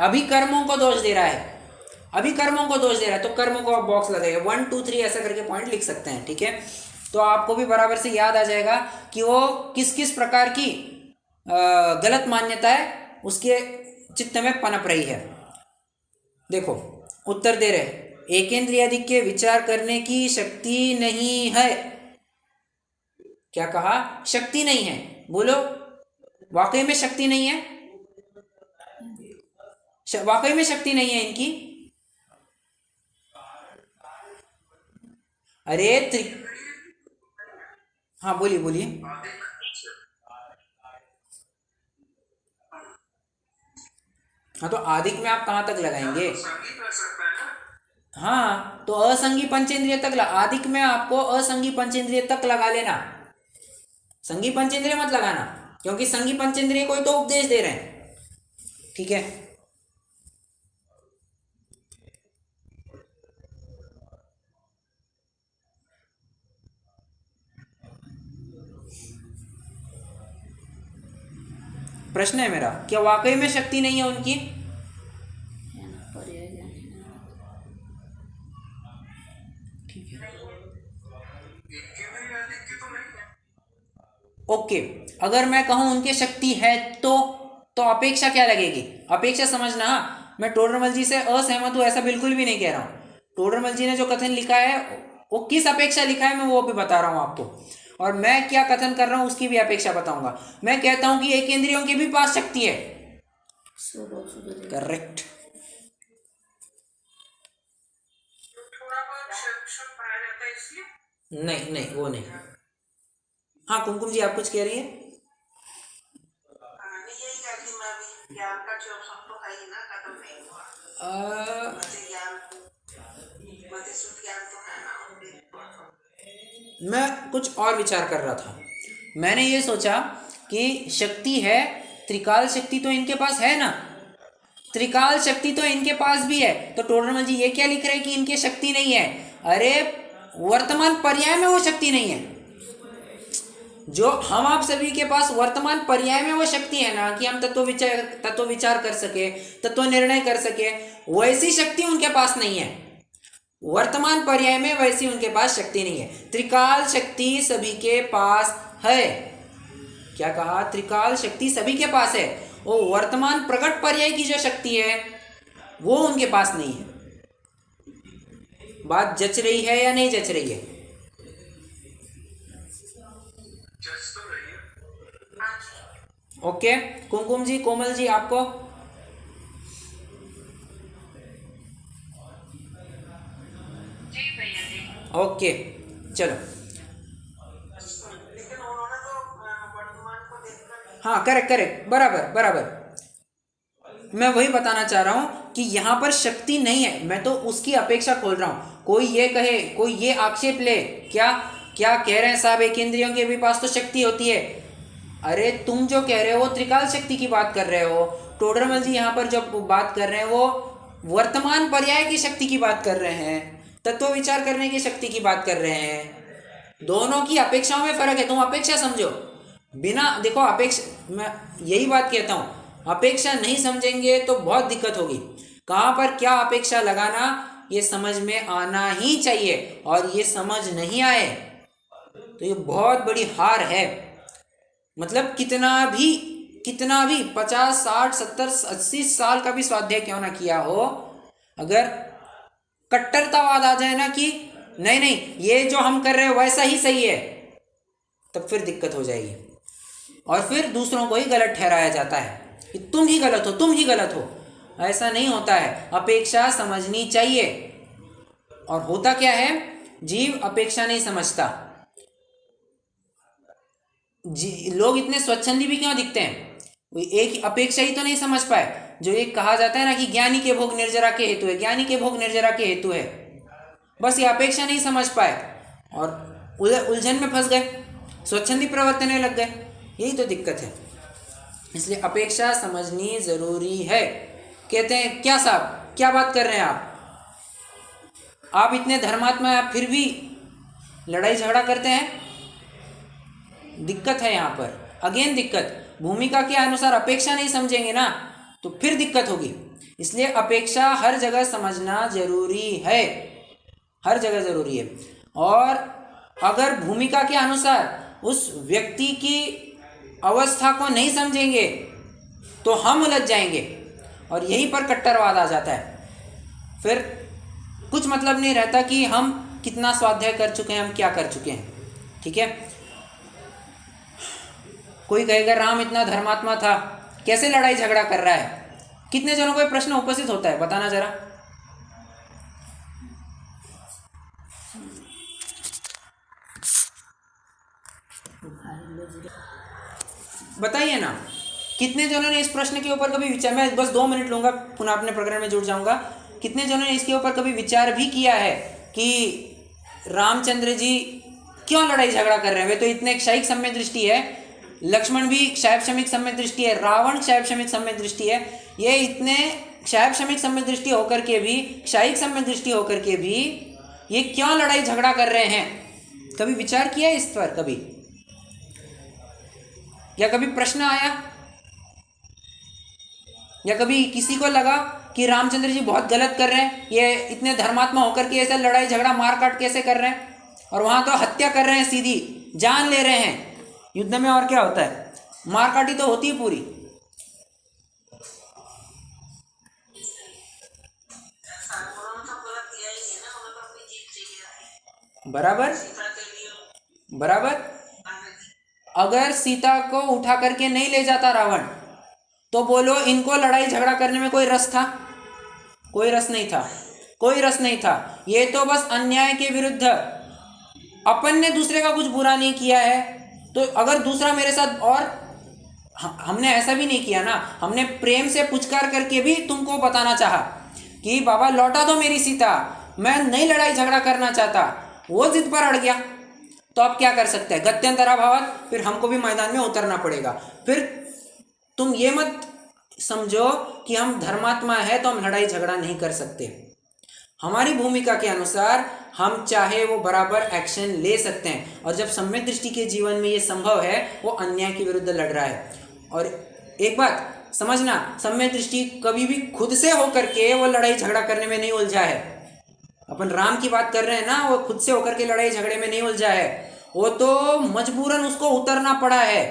अभी कर्मों को दोष दे रहा है, अभी कर्मों को दोष दे रहा है। तो कर्मों को आप बॉक्स लगाइए, 1 2 3 ऐसा करके पॉइंट लिख सकते हैं। ठीक है, तो आपको भी बराबर से याद आ जाएगा कि वो किस किस प्रकार की गलत मान्यता है उसके चित्त में पनप रही है। देखो उत्तर दे रहे, एकेंद्रियाधिक के विचार करने की शक्ति नहीं है। क्या कहा? शक्ति नहीं है। बोलो, वाकई में शक्ति नहीं है? वाकई में शक्ति नहीं है इनकी? अरे हाँ बोलिए बोलिए। हाँ तो आदिक में आप कहाँ तक लगाएंगे? संगीत रख सकता है ना। हाँ तो असंगी पंचेंद्रिय तक आदिक में आपको असंगी पंचेंद्रिय तक लगा लेना, संगी पंचेंद्रिय मत लगाना, क्योंकि संगी पंचेंद्रिय को ही तो उपदेश दे रहे हैं। ठीक है, प्रश्न है मेरा, क्या वाकई में शक्ति नहीं है उनकी? है ना, पर्याय ज्ञान है ना। ठीक है, एकेंद्रियाधिक की तो नहीं है। ओके। अगर मैं कहूं उनकी शक्ति है तो अपेक्षा क्या लगेगी? अपेक्षा समझना। हाँ, मैं टोडरमल जी से असहमत हूं ऐसा बिल्कुल भी नहीं कह रहा हूं। टोडरमल जी ने जो कथन लिखा है वो किस अपेक्षा लिखा है मैं वो भी बता रहा हूं आपको, और मैं क्या कथन कर रहा हूं उसकी भी अपेक्षा बताऊंगा। मैं कहता हूं कि एकेंद्रियों के भी पास शक्ति है। स्वभाव सुधरेगा। करेक्ट। थोड़ा बहुत शब्द पाया जाता है इसलिए। नहीं नहीं वो नहीं। हाँ कुमकुम जी आप कुछ कह रही है? नहीं, यही कहा कि मैं भी ज्ञान का जो सब तो है ही ना, खत्म नहीं हुआ। मध्य ज्ञान, मध्य शुद्ध ज्ञान तो है ना उनके। मैं कुछ और विचार कर रहा था। मैंने ये सोचा कि शक्ति है, त्रिकाल शक्ति तो इनके पास है ना, त्रिकाल शक्ति तो इनके पास भी है। तो टोडरमल जी ये क्या लिख रहे हैं कि इनकी शक्ति नहीं है? अरे वर्तमान पर्याय में वो शक्ति नहीं है। जो हम आप सभी के पास वर्तमान पर्याय में वो शक्ति है ना, कि हम तत्व विचार कर सके, तत्व निर्णय कर सके, वैसी शक्ति उनके पास नहीं है। वर्तमान पर्याय में वैसी उनके पास शक्ति नहीं है। त्रिकाल शक्ति सभी के पास है। क्या कहा? त्रिकाल शक्ति सभी के पास है। वो वर्तमान प्रकट पर्याय की जो शक्ति है वो उनके पास नहीं है। बात जच रही है या नहीं जच रही है? जज तो रही है। हाँ जी। ओके, कुमकुम जी, कोमल जी आपको? जी भैया जी। ओके चलो। लेकिन उन्होंने तो वर्तमान को देखकर। हाँ करेक्ट, बराबर। मैं वही बताना चाह रहा हूं कि यहाँ पर शक्ति नहीं है, मैं तो उसकी अपेक्षा खोल रहा हूं। कोई ये कहे, कोई ये आक्षेप ले, क्या कह रहे हैं साहब, एकेंद्रियों के भी पास तो शक्ति होती है। अरे तुम जो कह रहे हो त्रिकाल शक्ति की बात कर रहे हो, टोडरमल जी यहाँ पर जो बात कर रहे हैं वो वर्तमान पर्याय की शक्ति की बात कर रहे हैं, तत्व विचार करने की शक्ति की बात कर रहे हैं। दोनों की अपेक्षाओं में फर्क है, तुम अपेक्षा समझो। बिना देखो अपेक्षा, मैं यही बात कहता हूँ, अपेक्षा नहीं समझेंगे तो बहुत दिक्कत होगी। कहाँ पर क्या अपेक्षा लगाना ये समझ में आना ही चाहिए, और ये समझ नहीं आए तो ये बहुत बड़ी हार है। मतलब कितना भी 50, 60, 70, 80 साल का भी स्वाध्याय क्यों ना किया हो, अगर कट्टरतावाद आ जाए ना कि नहीं ये जो हम कर रहे हैं वैसा ही सही है, तब फिर दिक्कत हो जाएगी। और फिर दूसरों को ही गलत ठहराया जाता है कि तुम ही गलत हो। ऐसा नहीं होता है, अपेक्षा समझनी चाहिए। और होता क्या है, जीव अपेक्षा नहीं समझता। लोग इतने स्वच्छंदी भी क्यों दिखते हैं? एक अपेक्षा ही तो नहीं समझ पाए। जो ये कहा जाता है ना कि ज्ञानी के भोग निर्जरा के हेतु है, ज्ञानी के भोग निर्जरा के हेतु है, बस ये अपेक्षा नहीं समझ पाए और उलझन में फंस गए, स्वच्छंदी प्रवर्तने लग गए। यही तो दिक्कत है। इसलिए अपेक्षा समझनी जरूरी है। कहते हैं क्या साहब, क्या बात कर रहे हैं आप इतने धर्मात्मा हैं, आप फिर भी लड़ाई झगड़ा करते हैं। दिक्कत है यहाँ पर, अगेन दिक्कत। भूमिका के अनुसार अपेक्षा नहीं समझेंगे ना तो फिर दिक्कत होगी। इसलिए अपेक्षा हर जगह समझना जरूरी है, हर जगह जरूरी है। और अगर भूमिका के अनुसार उस व्यक्ति की अवस्था को नहीं समझेंगे तो हम उलझ जाएंगे, और यहीं पर कट्टरवाद आ जाता है। फिर कुछ मतलब नहीं रहता कि हम कितना स्वाध्याय कर चुके हैं, हम क्या कर चुके हैं। ठीक है, कोई कहेगा राम इतना धर्मात्मा था, कैसे लड़ाई झगड़ा कर रहा है? कितने जनों को ये प्रश्न उपस्थित होता है, बताना जरा। बताइए ना, कितने जनों ने इस प्रश्न के ऊपर कभी विचार, मैं बस 2 मिनट लूंगा, पुनः अपने प्रकरण में जुड़ जाऊंगा। कितने जनों ने इसके ऊपर कभी विचार भी किया है कि रामचंद्र जी क्यों लड़ाई झगड़ा कर रहे हैं? वे तो इतने क्षयिक सम्यक दृष्टि है, लक्ष्मण भी क्षैप शमिक सम्यक दृष्टि है, रावण क्षैप शमिक सम्यक दृष्टि है, ये इतने क्षैप शमिक सम्यक दृष्टि होकर के भी, क्षयिक सम्यक दृष्टि होकर के भी ये क्यों लड़ाई झगड़ा कर रहे हैं? कभी विचार किया इस पर कभी? या कभी प्रश्न आया, या कभी किसी को लगा कि रामचंद्र जी बहुत गलत कर रहे हैं, ये इतने धर्मात्मा होकर के ऐसे लड़ाई झगड़ा मार काट कैसे कर रहे हैं? और वहां तो हत्या कर रहे हैं, सीधी जान ले रहे हैं। युद्ध में और क्या होता है, मारकाटी तो होती है पूरी। बराबर बराबर। अगर सीता को उठा करके नहीं ले जाता रावण, तो बोलो इनको लड़ाई झगड़ा करने में कोई रस था? कोई रस नहीं था, कोई रस नहीं था। ये तो बस अन्याय के विरुद्ध, अपन ने दूसरे का कुछ बुरा नहीं किया है, तो अगर दूसरा मेरे साथ, और हमने ऐसा भी नहीं किया ना, हमने प्रेम से पुचकार करके भी तुमको बताना चाहा कि बाबा लौटा दो मेरी सीता, मैं नहीं लड़ाई झगड़ा करना चाहता, वो जिद पर अड़ गया, तो अब क्या कर सकते हैं? गत्यंतराभावात, फिर हमको भी मैदान में उतरना पड़ेगा। फिर तुम ये मत समझो कि हम धर्मात्मा है तो हम लड़ाई झगड़ा नहीं कर सकते। हमारी भूमिका के अनुसार हम चाहे वो बराबर एक्शन ले सकते हैं, और जब सम्यक दृष्टि के जीवन में ये संभव है, वो अन्याय के विरुद्ध लड़ रहा है। और एक बात समझना, सम्यक दृष्टि कभी भी खुद से होकर के वो लड़ाई झगड़ा करने में नहीं उलझा है। अपन राम की बात कर रहे हैं ना, वो खुद से होकर के लड़ाई झगड़े में नहीं उलझा है, वो तो मजबूरन उसको उतरना पड़ा है।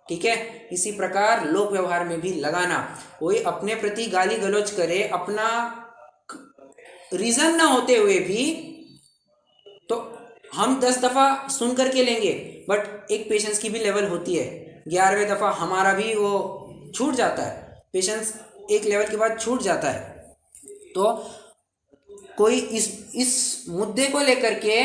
ठीक है, इसी प्रकार लोक व्यवहार में भी लगाना, कोई अपने प्रति गाली गलौज करे अपना रीजन ना होते हुए भी, तो हम 10 दफा सुन करके लेंगे, बट एक पेशेंस की भी लेवल होती है। 11वें दफा हमारा भी वो छूट जाता है, पेशेंस एक लेवल के बाद छूट जाता है। तो कोई इस मुद्दे को लेकर के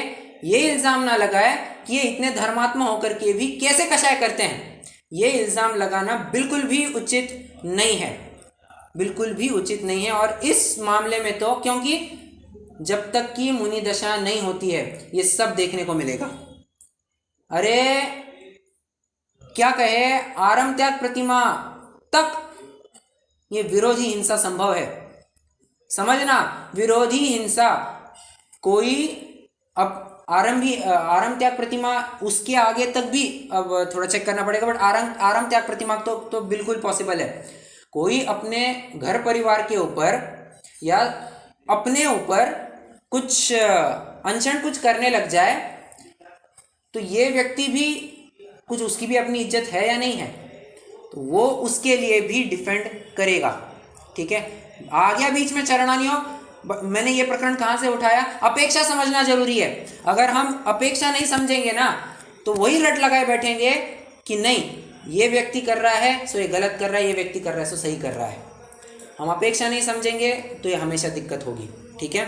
ये इल्ज़ाम ना लगाए कि ये इतने धर्मात्मा होकर के भी कैसे कषाय करते हैं। ये इल्ज़ाम लगाना बिल्कुल भी उचित नहीं है, बिल्कुल भी उचित नहीं है। और इस मामले में तो, क्योंकि जब तक की मुनि दशा नहीं होती है ये सब देखने को मिलेगा। अरे क्या कहे, आरम त्याग प्रतिमा तक ये विरोधी हिंसा संभव है। समझना, विरोधी हिंसा कोई, अब आरम त्याग प्रतिमा उसके आगे तक भी अब थोड़ा चेक करना पड़ेगा, बट आरम त्याग प्रतिमा तो बिल्कुल पॉसिबल है। कोई अपने घर परिवार के ऊपर या अपने ऊपर कुछ अनशन कुछ करने लग जाए, तो ये व्यक्ति भी कुछ, उसकी भी अपनी इज्जत है या नहीं है, तो वो उसके लिए भी डिफेंड करेगा। ठीक है, आ गया बीच में चरणानियों, मैंने ये प्रकरण कहाँ से उठाया? अपेक्षा समझना जरूरी है। अगर हम अपेक्षा नहीं समझेंगे ना, तो वही रट लगाए बैठेंगे कि नहीं ये व्यक्ति कर रहा है सो ये गलत कर रहा है, ये व्यक्ति कर रहा है सो सही कर रहा है। हम अपेक्षा नहीं समझेंगे तो ये हमेशा दिक्कत होगी। ठीक है,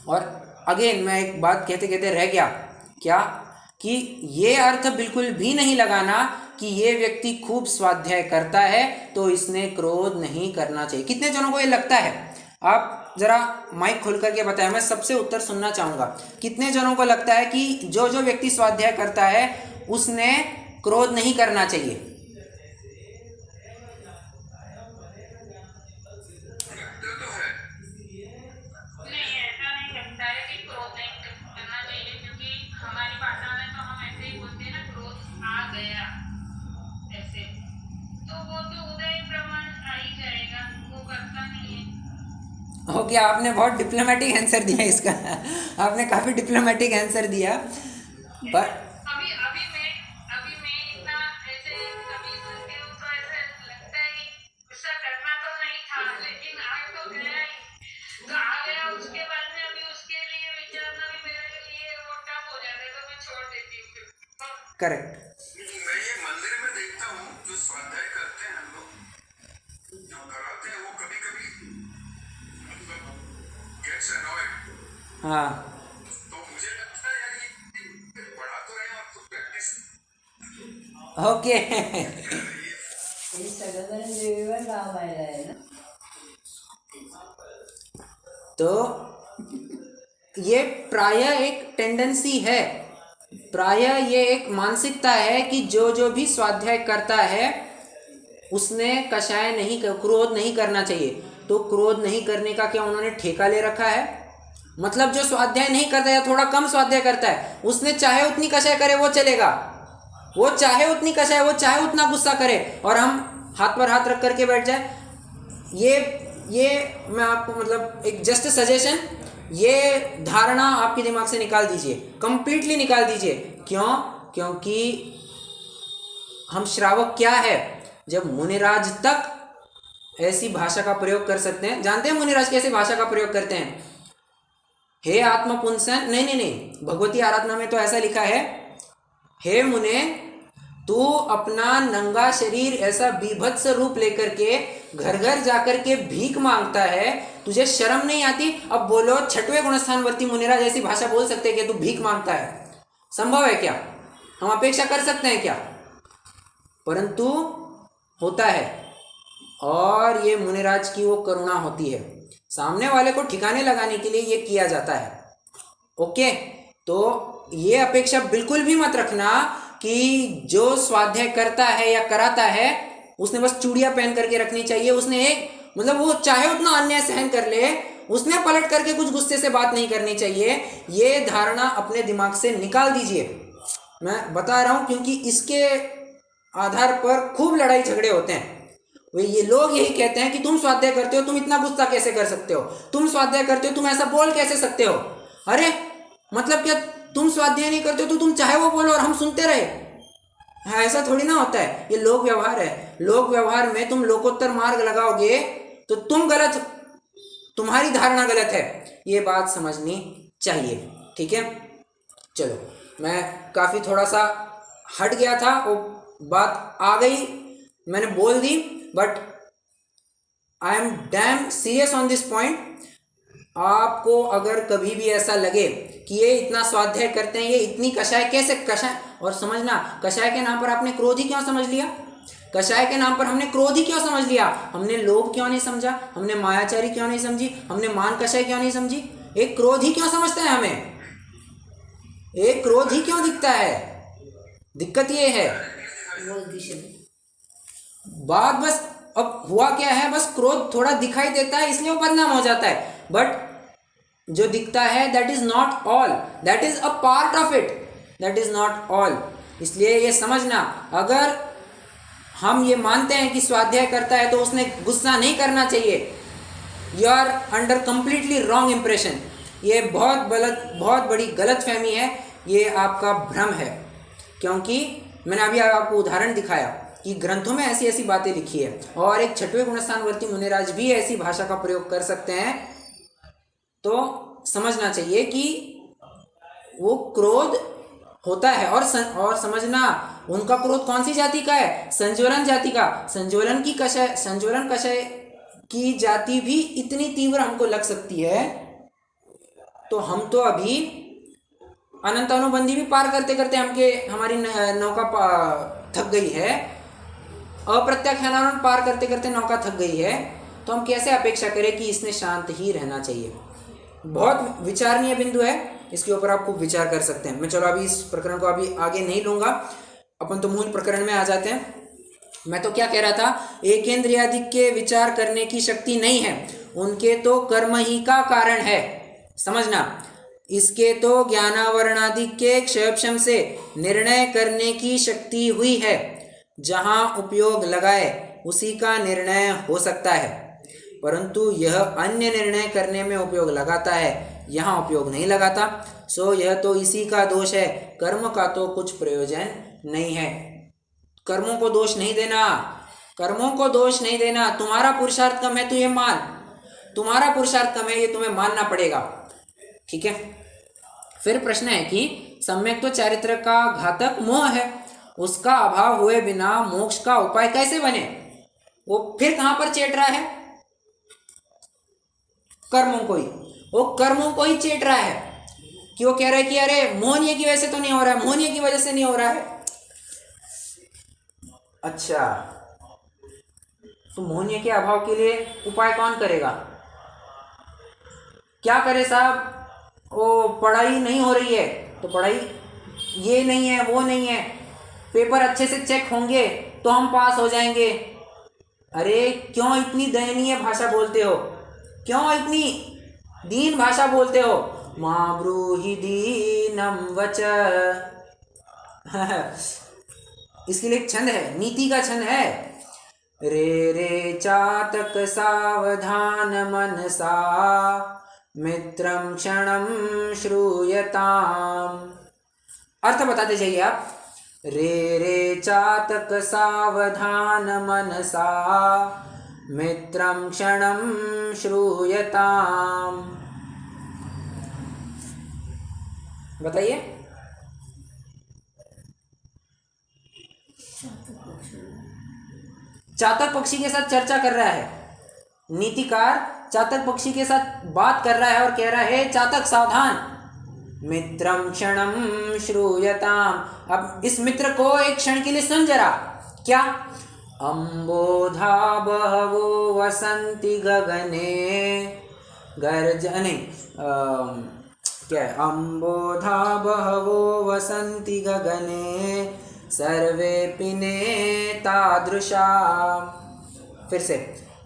और अगेन मैं एक बात कहते कहते रह गया, क्या कि ये अर्थ बिल्कुल भी नहीं लगाना कि ये व्यक्ति खूब स्वाध्याय करता है तो इसने क्रोध नहीं करना चाहिए। कितने जनों को ये लगता है? आप जरा माइक खोल करके बताएं, मैं सबसे उत्तर सुनना चाहूँगा। कितने जनों को लगता है कि जो जो व्यक्ति स्वाध्याय करता है उसने क्रोध नहीं करना चाहिए? हो गया, आपने बहुत डिप्लोमेटिक आंसर दिया इसका आपने काफ़ी डिप्लोमेटिक आंसर दिया। पर अभी मैं इतना ऐसे कभी सुनती हूँ तो ऐसे लगता है कि गुस्सा करना तो नहीं था, लेकिन आज तो गया ही। करेक्ट। मैं ये मंदिर में देखता हूँ जो स्वाध्याय करते हैं हम लोग जो कराते हैं वो कभी कभी गेट्स अनॉयड। हाँ तो मुझे लगता है यार ये पढ़ा तो रहे हैं और खुद प्रैक्टिस ओके हे सगळं वेळेवर रामायला आहे ना. तो ये प्रायः एक टेंडेंसी है, प्रायः ये एक मानसिकता है कि जो जो भी स्वाध्याय करता है उसने कषाय नहीं क्रोध नहीं करना चाहिए। तो क्रोध नहीं करने का क्या उन्होंने ठेका ले रखा है? मतलब जो स्वाध्याय नहीं करता है, थोड़ा कम स्वाध्याय करता है, उसने चाहे उतनी कषाय करे वो चलेगा, वो चाहे उतनी कषाय, वो चाहे उतना गुस्सा करे, और हम हाथ पर हाथ रख करके बैठ जाए। ये मैं आपको मतलब एक जस्ट सजेशन, ये धारणा आपके दिमाग से निकाल दीजिए, कंप्लीटली निकाल दीजिए। क्यों? क्योंकि हम श्रावक क्या है, जब मुनिराज तक ऐसी भाषा का प्रयोग कर सकते हैं। जानते हैं मुनिराज कैसे भाषा का प्रयोग करते हैं? हे आत्मपुंसन, नहीं, भगवती आराधना में तो ऐसा लिखा है, हे मुने तू अपना नंगा शरीर ऐसा बीभत्स रूप लेकर के घर घर जाकर के भीख मांगता है, तुझे शर्म नहीं आती? अब बोलो, छठवें गुणस्थानवर्ती मुनिराज ऐसी भाषा बोल सकते हैं कि तू भीख मांगता है? संभव है क्या? हम अपेक्षा कर सकते हैं क्या? परंतु होता है, और ये मुनिराज की वो करुणा होती है, सामने वाले को ठिकाने लगाने के लिए ये किया जाता है। ओके, तो ये अपेक्षा बिल्कुल भी मत रखना कि जो स्वाध्याय करता है या कराता है उसने बस चूड़ियां पहन करके रखनी चाहिए, उसने एक मतलब वो चाहे उतना अन्याय सहन कर ले, उसने पलट करके कुछ गुस्से से बात नहीं करनी चाहिए। ये धारणा अपने दिमाग से निकाल दीजिए। मैं बता रहा हूं क्योंकि इसके आधार पर खूब लड़ाई झगड़े होते हैं। वे ये लोग यही कहते हैं कि तुम स्वाध्याय करते हो, तुम इतना गुस्सा कैसे कर सकते हो? तुम स्वाध्याय करते हो, तुम ऐसा बोल कैसे सकते हो? अरे मतलब क्या तुम स्वाध्याय नहीं करते हो तो तुम चाहे वो बोलो और हम सुनते रहे? हाँ, ऐसा थोड़ी ना होता है। ये लोक व्यवहार है। लोक व्यवहार में तुम लोकोत्तर मार्ग लगाओगे तो तुम गलत, तुम्हारी धारणा गलत है। ये बात समझनी चाहिए, ठीक है? चलो, मैं काफ़ी थोड़ा सा हट गया था, वो बात आ गई, मैंने बोल दी, but I am damn serious on this point. आपको अगर कभी भी ऐसा लगे कि ये इतना स्वाध्याय करते हैं, ये इतनी कषाय कैसे कषाय, और समझना कषाय के नाम पर आपने क्रोध ही क्यों समझ लिया? कषाय के नाम पर हमने क्रोध ही क्यों समझ लिया? हमने लोभ क्यों नहीं समझा? हमने मायाचारी क्यों नहीं समझी? हमने मान कषाय क्यों नहीं समझी? एक क्रोध ही क्यों समझता है हमें? एक क्रोध ही क्यों दिखता है? दिक्कत ये है बात। बस अब हुआ क्या है, बस क्रोध थोड़ा दिखाई देता है इसलिए वो बदनाम हो जाता है, बट जो दिखता है that is not all, that is a part of it, that is not all. इसलिए ये समझना, अगर हम ये मानते हैं कि स्वाध्याय करता है तो उसने गुस्सा नहीं करना चाहिए, you are under completely wrong impression. ये बहुत बड़ी गलत फहमी है, ये आपका भ्रम है। क्योंकि मैंने अभी आपको उदाहरण दिखाया कि ग्रंथों में ऐसी ऐसी बातें लिखी है, और एक छठवें गुणस्थानवर्ती मुनिराज भी ऐसी भाषा का प्रयोग कर सकते हैं। तो समझना चाहिए कि वो क्रोध होता है, और समझना उनका क्रोध कौन सी जाति का है? संज्वलन जाति का। संज्वलन कषाय की जाति भी इतनी तीव्र हमको लग सकती है, तो हम तो अभी अनंत अनुबंधी भी पार करते करते हमारी नौका थक गई है, अप्रत्याख्यान पार करते करते नौका थक गई है, तो हम कैसे अपेक्षा करें कि इसने शांत ही रहना चाहिए? बहुत विचारणीय बिंदु है, इसके ऊपर आप खूब विचार कर सकते हैं। मैं चलो अभी इस प्रकरण को अभी आगे नहीं लूँगा, अपन तो मूल प्रकरण में आ जाते हैं। मैं तो क्या कह रहा था, एकेंद्रियादि के विचार करने की शक्ति नहीं है, उनके तो कर्म ही का कारण है। समझना, इसके तो ज्ञानावरणादि के क्षयक्षम से निर्णय करने की शक्ति हुई है। जहाँ उपयोग लगाए उसी का निर्णय हो सकता है, परंतु यह अन्य निर्णय करने में उपयोग लगाता है, यहाँ उपयोग नहीं लगाता। सो यह तो इसी का दोष है, कर्म का तो कुछ प्रयोजन नहीं है। कर्मों को दोष नहीं देना, कर्मों को दोष नहीं देना। तुम्हारा पुरुषार्थ कम है तो ये मान, तुम्हारा पुरुषार्थ कम है ये तुम्हें मानना पड़ेगा, ठीक है? फिर प्रश्न है कि सम्यक तो चारित्र का घातक मोह है, उसका अभाव हुए बिना मोक्ष का उपाय कैसे बने? वो फिर कहां पर चेट रहा है? कर्मों को ही, वो कर्मों को ही चेट रहा है कि वो कह रहा है कि अरे मोहनीय की वजह से तो नहीं हो रहा है, मोहनीय की वजह से नहीं हो रहा है। अच्छा, तो मोहनीय के अभाव के लिए उपाय कौन करेगा? क्या करे साहब? वो पढ़ाई नहीं हो रही है तो पढ़ाई ये नहीं है वो नहीं है, पेपर अच्छे से चेक होंगे तो हम पास हो जाएंगे। अरे क्यों इतनी दयनीय भाषा बोलते हो? क्यों इतनी दीन भाषा बोलते हो? मां ब्रूहि दीनम वच इसके लिए एक छंद है, नीति का छंद है। रे रे चातक सावधान मनसा मित्रं क्षणं श्रूयताम्। अर्थ बताते जाइए आप। रे रे चातक सावधान मनसा मित्रं क्षणं श्रूयताम्। बताइए। चातक पक्षी के साथ चर्चा कर रहा है, नीतिकार चातक पक्षी के साथ बात कर रहा है और कह रहा है चातक सावधान, मित्रं क्षणं श्रूयताम्। अब इस मित्र को एक क्षण के लिए सुन जरा। क्या? अम्बोधा बहवो वसन्ति गगने गर्जने, क्या है? अम्बोधा बहवो वसन्ति गगने सर्वेऽपि नेतादृशा। फिर से,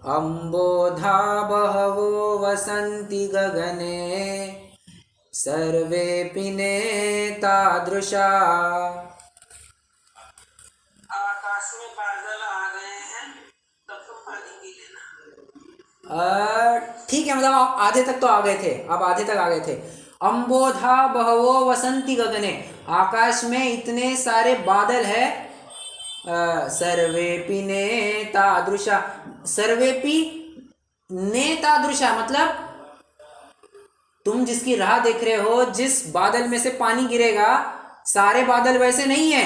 अम्बोधा बहवो वसन्ति गगने सर्वेऽपि नेतादृशा। आकाश में बादल आ गए हैं, तब तुम पानी पी लेना। ठीक है, मतलब आप आधे तक तो आ गए थे, आप आधे तक आ गए थे। अम्बोधा बहवो वसन्ति गगने, आकाश में इतने सारे बादल है। सर्वेपि नेतादृशा, सर्वेपि नेतादृशा मतलब तुम जिसकी राह देख रहे हो, जिस बादल में से पानी गिरेगा, सारे बादल वैसे नहीं है,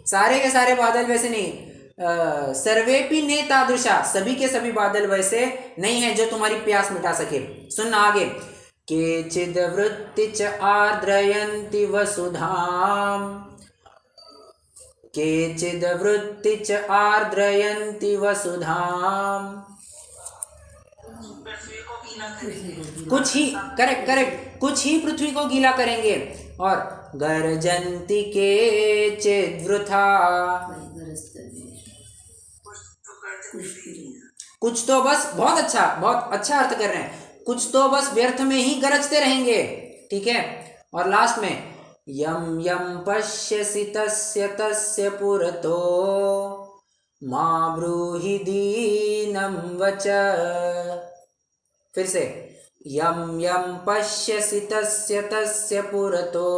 सारे के सारे बादल वैसे नहीं। सर्वेपि नेतादृशा, सभी के सभी बादल वैसे नहीं है जो तुम्हारी प्यास मिटा सके। सुनना आगे। केचिद् वृत्तिच आर्द्रयन्ति वसुधाम्, केचिद् वृत्तिच आर्द्रयन्ति वसुधाम्। पृथ्वी को गीला करेंगे। कुछ ही, करेक्ट, कुछ ही पृथ्वी को गीला करेंगे। और गर्जन्ति केचिद् वृथा, कुछ तो बस, बहुत अच्छा अर्थ कर रहे हैं, कुछ तो बस व्यर्थ में ही गरजते रहेंगे। ठीक है। और लास्ट में, यम यम पश्यसि तस्य तस्य पुरतो मा ब्रूहि दीनं वच। फिर से, यम यम पश्यसि तस्य तस्य पुरतो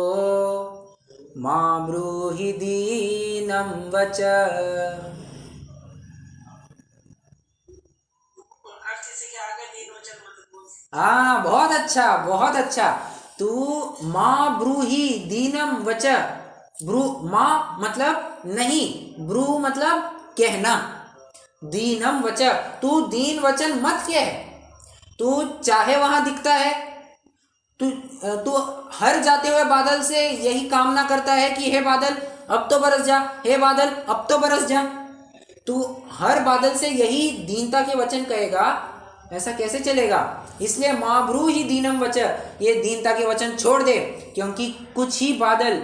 मा ब्रूहि दीनं वच। हाँ, बहुत अच्छा। तू माँ ब्रूहि दीनम वच, ब्रू माँ मतलब नहीं, ब्रू मतलब कहना, दीनम वच तू दीन वचन मत कह। तू चाहे वहां दिखता है, तू हर जाते हुए बादल से यही कामना करता है कि हे बादल अब तो बरस जा, हे बादल अब तो बरस जा। तू हर बादल से यही दीनता के वचन कहेगा, ऐसा कैसे चलेगा? इसलिए माँ ब्रू ही दीनम वच, ये दीनता के वचन छोड़ दे, क्योंकि कुछ ही बादल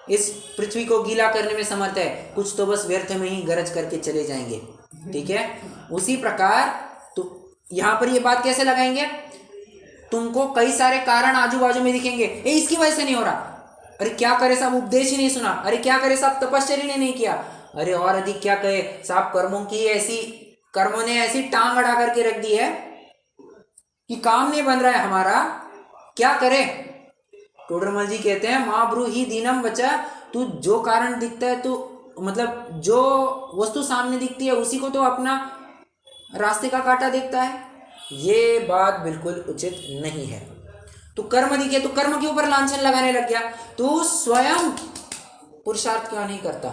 इस पृथ्वी को गीला करने में समर्थ है, कुछ तो बस व्यर्थ में ही गरज करके चले जाएंगे। ठीक है। उसी प्रकार तो यहाँ पर ये बात कैसे लगाएंगे? तुमको कई सारे कारण आजू बाजू में दिखेंगे, इसकी वजह से नहीं हो रहा। अरे क्या करे साहब, उपदेश ही नहीं सुना। अरे क्या करे साहब, तपश्चर्या नहीं किया। अरे और अधिक क्या कहे साहब, कर्मों ने ऐसी टांग अड़ा करके रख दी है कि काम नहीं बन रहा है हमारा, क्या करे? टोडरमल जी कहते हैं माँ ब्रू ही दीनम बचा, तू जो कारण दिखता है, तू मतलब जो वस्तु सामने दिखती है उसी को तो अपना रास्ते का कांटा देखता है। ये बात बिल्कुल उचित नहीं है। तू कर्म दिखे, तू कर्म के ऊपर लांछन लगाने लग गया। तू स्वयं पुरुषार्थ क्यों नहीं करता?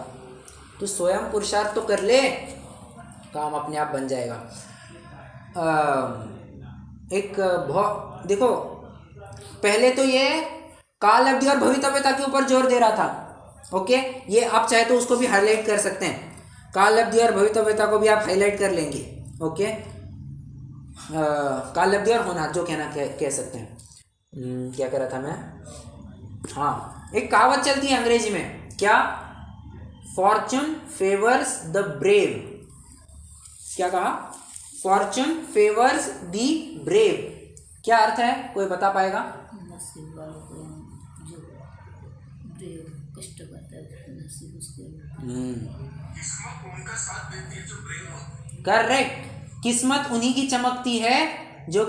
तू स्वयं पुरुषार्थ तो कर ले, काम अपने आप बन जाएगा। देखो, पहले तो ये काल अवधि और भवितव्यता के ऊपर जोर दे रहा था। ओके, ये आप चाहे तो उसको भी हाईलाइट कर सकते हैं, काल अवधि और भवितव्यता को भी आप हाईलाइट कर लेंगे। ओके, काल अवधि और होना जो कहना कह सकते हैं। क्या कह रहा था मैं? हाँ, एक कहावत चलती है अंग्रेजी में, क्या? Fortune favours the brave. क्या कहा? Fortune favours the brave. क्या अर्थ है, कोई बता पाएगा? नसीब वालों को जो ब्रेव कष्ट करता है, नसीब उसके किस्मत उनका साथ देती है जो ब्रेव होते हैं। करेक्ट, किस्मत उन्हीं की चमकती है जो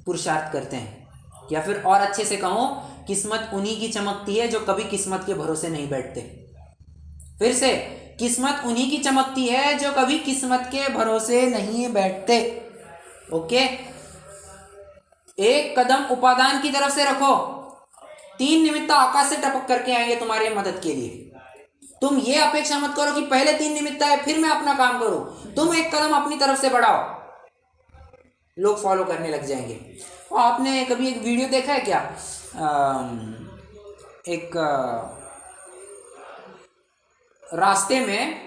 पुरुषार्थ करते हैं, या फिर और अच्छे से कहूं, किस्मत उन्हीं की चमकती है जो कभी किस्मत के भरोसे नहीं बैठते। फिर से, किस्मत उन्हीं की चमकती है जो कभी किस्मत के भरोसे नहीं बैठते। ओके, एक कदम उपादान की तरफ से रखो, 3 निमित्त आकाश से टपक करके आएंगे तुम्हारे मदद के लिए। तुम ये अपेक्षा मत करो कि पहले 3 निमित्त आए फिर मैं अपना काम करूं। तुम एक कदम अपनी तरफ से बढ़ाओ, लोग फॉलो करने लग जाएंगे। और आपने कभी एक वीडियो देखा है क्या? एक रास्ते में,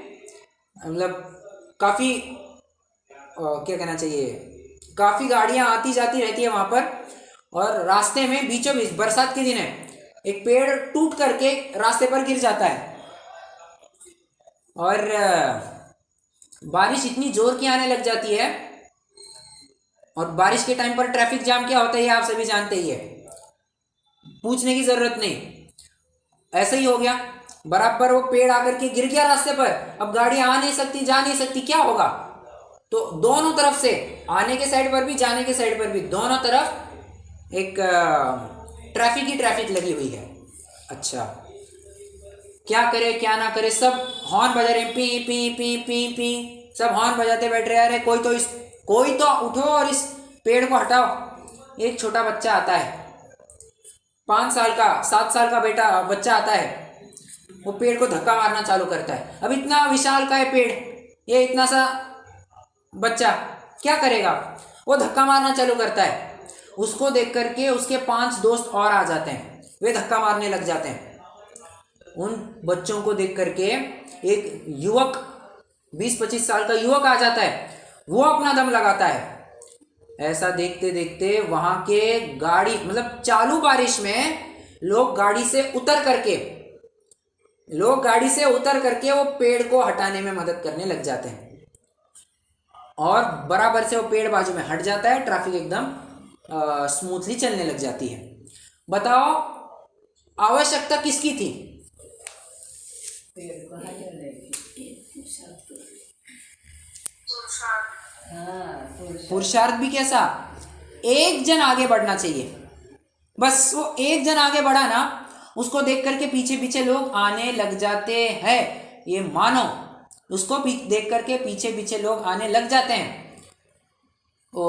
मतलब काफ़ी क्या कहना चाहिए, काफ़ी गाड़ियाँ आती जाती रहती है वहाँ पर, और रास्ते में बीचों बीच बरसात के दिन है, एक पेड़ टूट करके रास्ते पर गिर जाता है, और बारिश इतनी जोर की आने लग जाती है, और बारिश के टाइम पर ट्रैफिक जाम क्या होता है आप सभी जानते ही है, पूछने की ज़रूरत नहीं। ऐसा ही हो गया, बराबर वो पेड़ आकर के गिर गया रास्ते पर, अब गाड़ियाँ आ नहीं सकती, जा नहीं सकती, क्या होगा? तो दोनों तरफ से, आने के साइड पर भी जाने के साइड पर भी, दोनों तरफ एक ट्रैफिक ही ट्रैफिक लगी हुई है। अच्छा, क्या करे क्या ना करे, सब हॉर्न बजा रहे, P P P P P, सब हॉर्न बजाते बैठ रहे। अरे कोई तो उठो और इस पेड़ को हटाओ। एक छोटा बच्चा आता है, 5 साल का 7 साल का बच्चा आता है, वो पेड़ को धक्का मारना चालू करता है। अब इतना विशाल का है पेड़, ये इतना सा बच्चा क्या करेगा? वो धक्का मारना चालू करता है। उसको देख करके उसके 5 दोस्त और आ जाते हैं, वे धक्का मारने लग जाते हैं। उन बच्चों को देख करके एक युवक, 20-25 साल का युवक आ जाता है, वो अपना दम लगाता है। ऐसा देखते देखते वहां के गाड़ी, मतलब चालू बारिश में लोग गाड़ी से उतर करके वो पेड़ को हटाने में मदद करने लग जाते हैं, और बराबर से वो पेड़ बाजू में हट जाता है, ट्रैफिक एकदम स्मूथली चलने लग जाती है। बताओ, आवश्यकता किसकी थी? पुरुषार्थ भी कैसा? एक जन आगे बढ़ना चाहिए, बस वो एक जन आगे बढ़ा ना, उसको देख करके पीछे पीछे लोग आने लग जाते हैं। ये मानो, उसको देख करके पीछे पीछे लोग आने लग जाते हैं। ओ,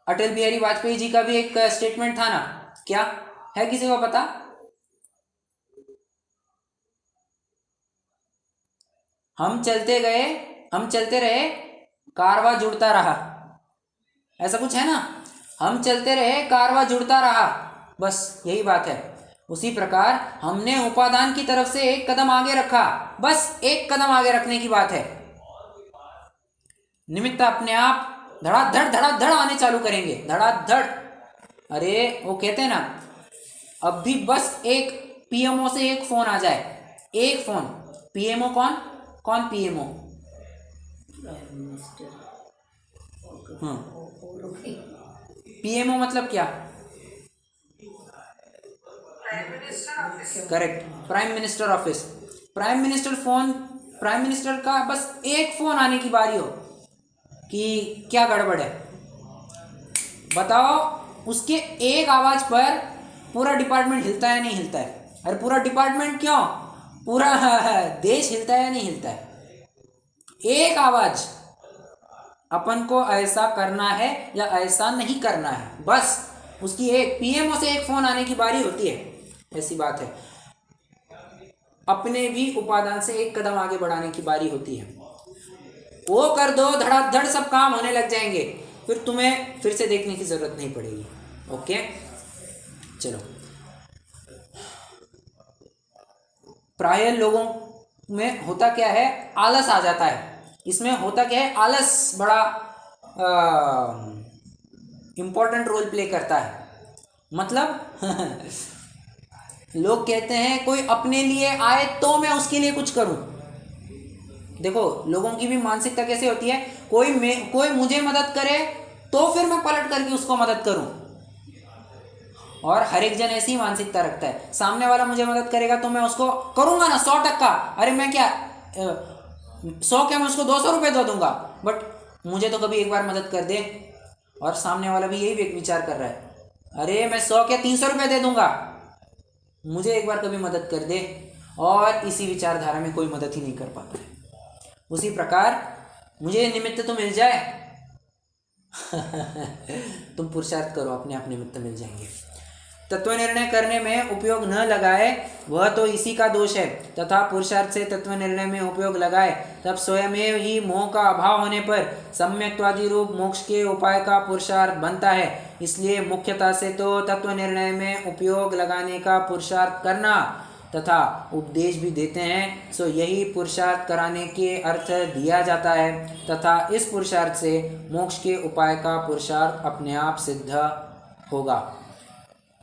अटल बिहारी वाजपेयी जी का भी एक स्टेटमेंट था ना, क्या है, किसी को पता? हम चलते रहे, कारवां जुड़ता रहा, ऐसा कुछ है ना, हम चलते रहे, कारवां जुड़ता रहा, बस यही बात है। उसी प्रकार हमने उपादान की तरफ से एक कदम आगे रखा, बस एक कदम आगे रखने की बात है। निमित्त अपने आप धड़ाधड़ आने चालू करेंगे, धड़ाधड़। अरे वो कहते हैं ना, अब भी बस एक पीएमओ से एक फोन आ जाए, एक फोन। पीएमओ कौन पीएमओ? पीएमओ मतलब क्या? Correct, prime minister office. Prime minister का बस एक फोन आने की बारी हो कि क्या गड़बड़ है, बताओ, उसके एक आवाज पर पूरा डिपार्टमेंट हिलता है नहीं हिलता है? अरे पूरा डिपार्टमेंट क्यों, पूरा देश हिलता है नहीं हिलता है? एक आवाज, अपन को ऐसा करना है या ऐसा नहीं करना है, बस उसकी एक पीएमओ से एक फोन आने की बारी होती है, ऐसी बात है। अपने भी उपादान से एक कदम आगे बढ़ाने की बारी होती है। वो कर दो, धड़ाधड़ सब काम होने लग जाएंगे, फिर तुम्हें फिर से देखने की जरूरत नहीं पड़ेगी। ओके, चलो। प्राय लोगों में होता क्या है, आलस आ जाता है। इसमें होता क्या है, आलस बड़ा इम्पोर्टेंट रोल प्ले करता है। मतलब लोग कहते हैं कोई अपने लिए आए तो मैं उसके लिए कुछ करूं। देखो लोगों की भी मानसिकता कैसे होती है, कोई मुझे मदद करे तो फिर मैं पलट करके उसको मदद करूं। और हर एक जन ऐसी मानसिकता रखता है, सामने वाला मुझे मदद करेगा तो मैं उसको करूंगा ना 100%। अरे मैं क्या 100 क्या, मैं उसको 200 रुपये दे दूंगा, बट मुझे तो कभी एक बार मदद कर दे। और सामने वाला भी यही विचार कर रहा है, अरे मैं 100 क्या 300 रुपये दे दूंगा, मुझे एक बार कभी मदद कर दे। और इसी विचारधारा में कोई मदद ही नहीं कर पाता है। उसी प्रकार मुझे निमित्त तो मिल जाए तुम पुरुषार्थ करो, अपने आप निमित्त मिल जाएंगे। तत्व निर्णय करने में उपयोग न लगाए वह तो इसी का दोष है, तथा पुरुषार्थ से तत्व निर्णय में उपयोग लगाए तब स्वयं ही मोह का अभाव होने पर सम्यक्त्वादि रूप मोक्ष के उपाय का पुरुषार्थ बनता है। इसलिए मुख्यता से तो तत्व निर्णय में उपयोग लगाने का पुरुषार्थ करना तथा उपदेश भी देते हैं, सो यही पुरुषार्थ कराने के अर्थ दिया जाता है, तथा इस पुरुषार्थ से मोक्ष के उपाय का पुरुषार्थ अपने आप सिद्ध होगा।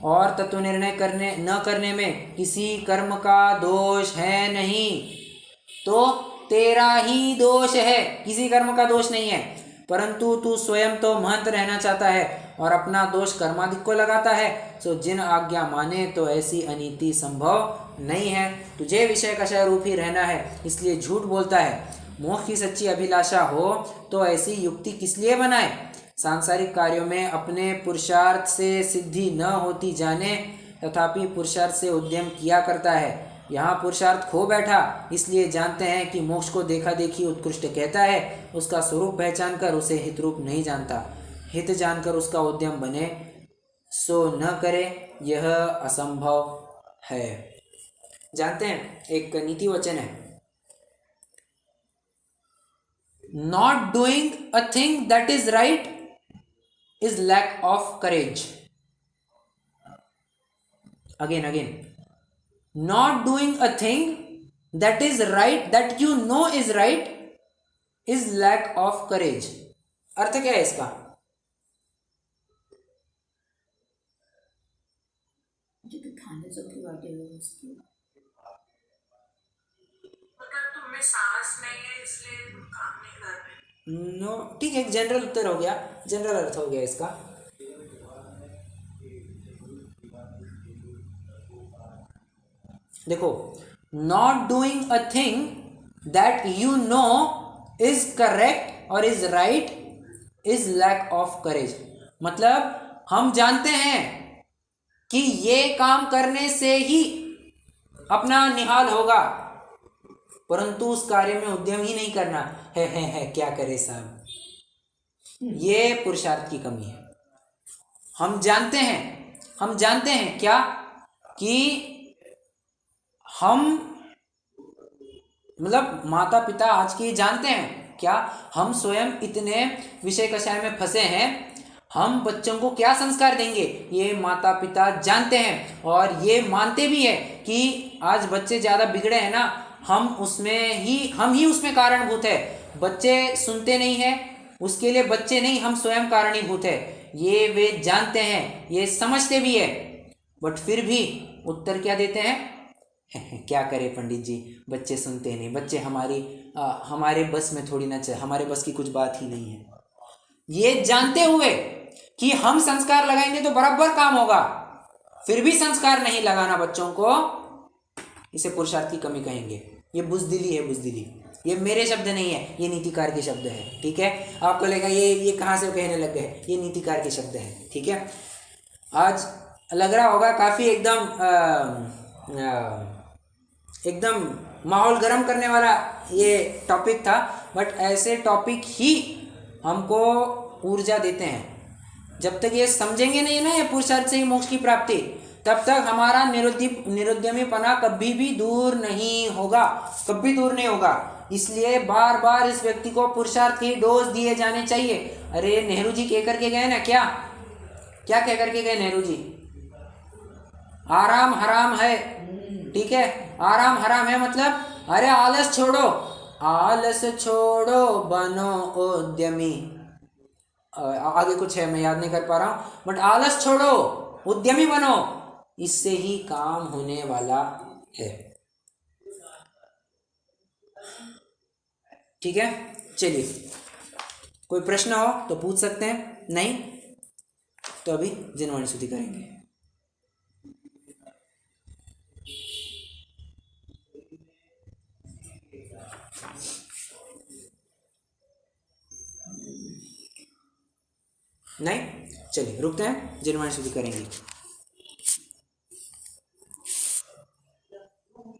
और तत्व निर्णय न करने में किसी कर्म का दोष है नहीं, तो तेरा ही दोष है, किसी कर्म का दोष नहीं है। परंतु तू स्वयं तो महंत रहना चाहता है और अपना दोष कर्माधिक को लगाता है, सो जिन आज्ञा माने तो ऐसी अनीति संभव नहीं है। तुझे विषय कषय रूप ही रहना है, इसलिए झूठ बोलता है। मोक्ष की सच्ची अभिलाषा हो तो ऐसी युक्ति किस लिए बनाए। सांसारिक कार्यों में अपने पुरुषार्थ से सिद्धि न होती जाने तथापि पुरुषार्थ से उद्यम किया करता है। यहाँ पुरुषार्थ खो बैठा, इसलिए जानते हैं कि मोक्ष को देखा देखी उत्कृष्ट कहता है, उसका स्वरूप पहचान कर उसे हितरूप नहीं जानता। हित जानकर उसका उद्यम बने सो न करे, यह असंभव है। जानते हैं एक नीति वचन है, not doing a thing that is right is lack of courage. Again, not doing a thing that is right, that you know is right, is lack of courage. अर्थ क्या है इसका? खाने जोगी बातें उसकी, मतलब तुम में साहस नहीं है इसलिए तुम काम नहीं कर रहे। नो, ठीक है, एक जनरल उत्तर हो गया, जनरल अर्थ हो गया इसका। देखो, not doing a thing that you know is correct और is right is lack of courage. मतलब हम जानते हैं कि ये काम करने से ही अपना निहाल होगा, परंतु उस कार्य में उद्यम ही नहीं करना है, क्या करे साहब। ये पुरुषार्थ की कमी है। हम जानते हैं क्या कि हम मतलब माता पिता आज के जानते हैं क्या, हम स्वयं इतने विषय कषाय में फंसे हैं, हम बच्चों को क्या संस्कार देंगे ये माता पिता जानते हैं। और ये मानते भी है कि आज बच्चे ज़्यादा बिगड़े हैं ना, हम ही उसमें कारणभूत है। बच्चे सुनते नहीं हैं, उसके लिए बच्चे नहीं, हम स्वयं कारणीभूत है। ये वे जानते हैं, ये समझते भी है, बट फिर भी उत्तर क्या देते हैं क्या करें पंडित जी, बच्चे सुनते नहीं, बच्चे हमारे बस में थोड़ी ना चले, हमारे बस की कुछ बात ही नहीं है। ये जानते हुए कि हम संस्कार लगाएंगे तो बराबर काम होगा, फिर भी संस्कार नहीं लगाना बच्चों को, इसे पुरुषार्थ की कमी कहेंगे। ये बुज़दिली है, बुज़दिली। ये मेरे शब्द नहीं है, ये नीतिकार के शब्द है। ठीक है, आपको लगेगा ये कहाँ से कहने लग गए, ये नीतिकार के शब्द हैं। ठीक है, आज लग रहा होगा काफ़ी एकदम माहौल गर्म करने वाला ये टॉपिक था, बट ऐसे टॉपिक ही हमको ऊर्जा देते हैं। जब तक ये समझेंगे नहीं ना ये पुरुषार्थ से ही मोक्ष की प्राप्ति, तब तक हमारा निरुद्यमीपना कभी भी दूर नहीं होगा, कभी दूर नहीं होगा। इसलिए बार बार इस व्यक्ति को पुरुषार्थ की डोज दिए जाने चाहिए। अरे नेहरू जी कह करके गए ना, क्या क्या कह करके गए नेहरू जी? आराम हराम है, ठीक है, आराम हराम है मतलब अरे आलस छोड़ो, आलस छोड़ो बनो उद्यमी। आगे कुछ है मैं याद नहीं कर पा रहा हूं, बट आलस छोड़ो उद्यमी बनो, इससे ही काम होने वाला है। ठीक है, चलिए कोई प्रश्न हो तो पूछ सकते हैं, नहीं तो अभी जिनवाणी स्तुति करेंगे। नहीं, चलिए रुकते हैं, जिनवाणी स्तुति करेंगे।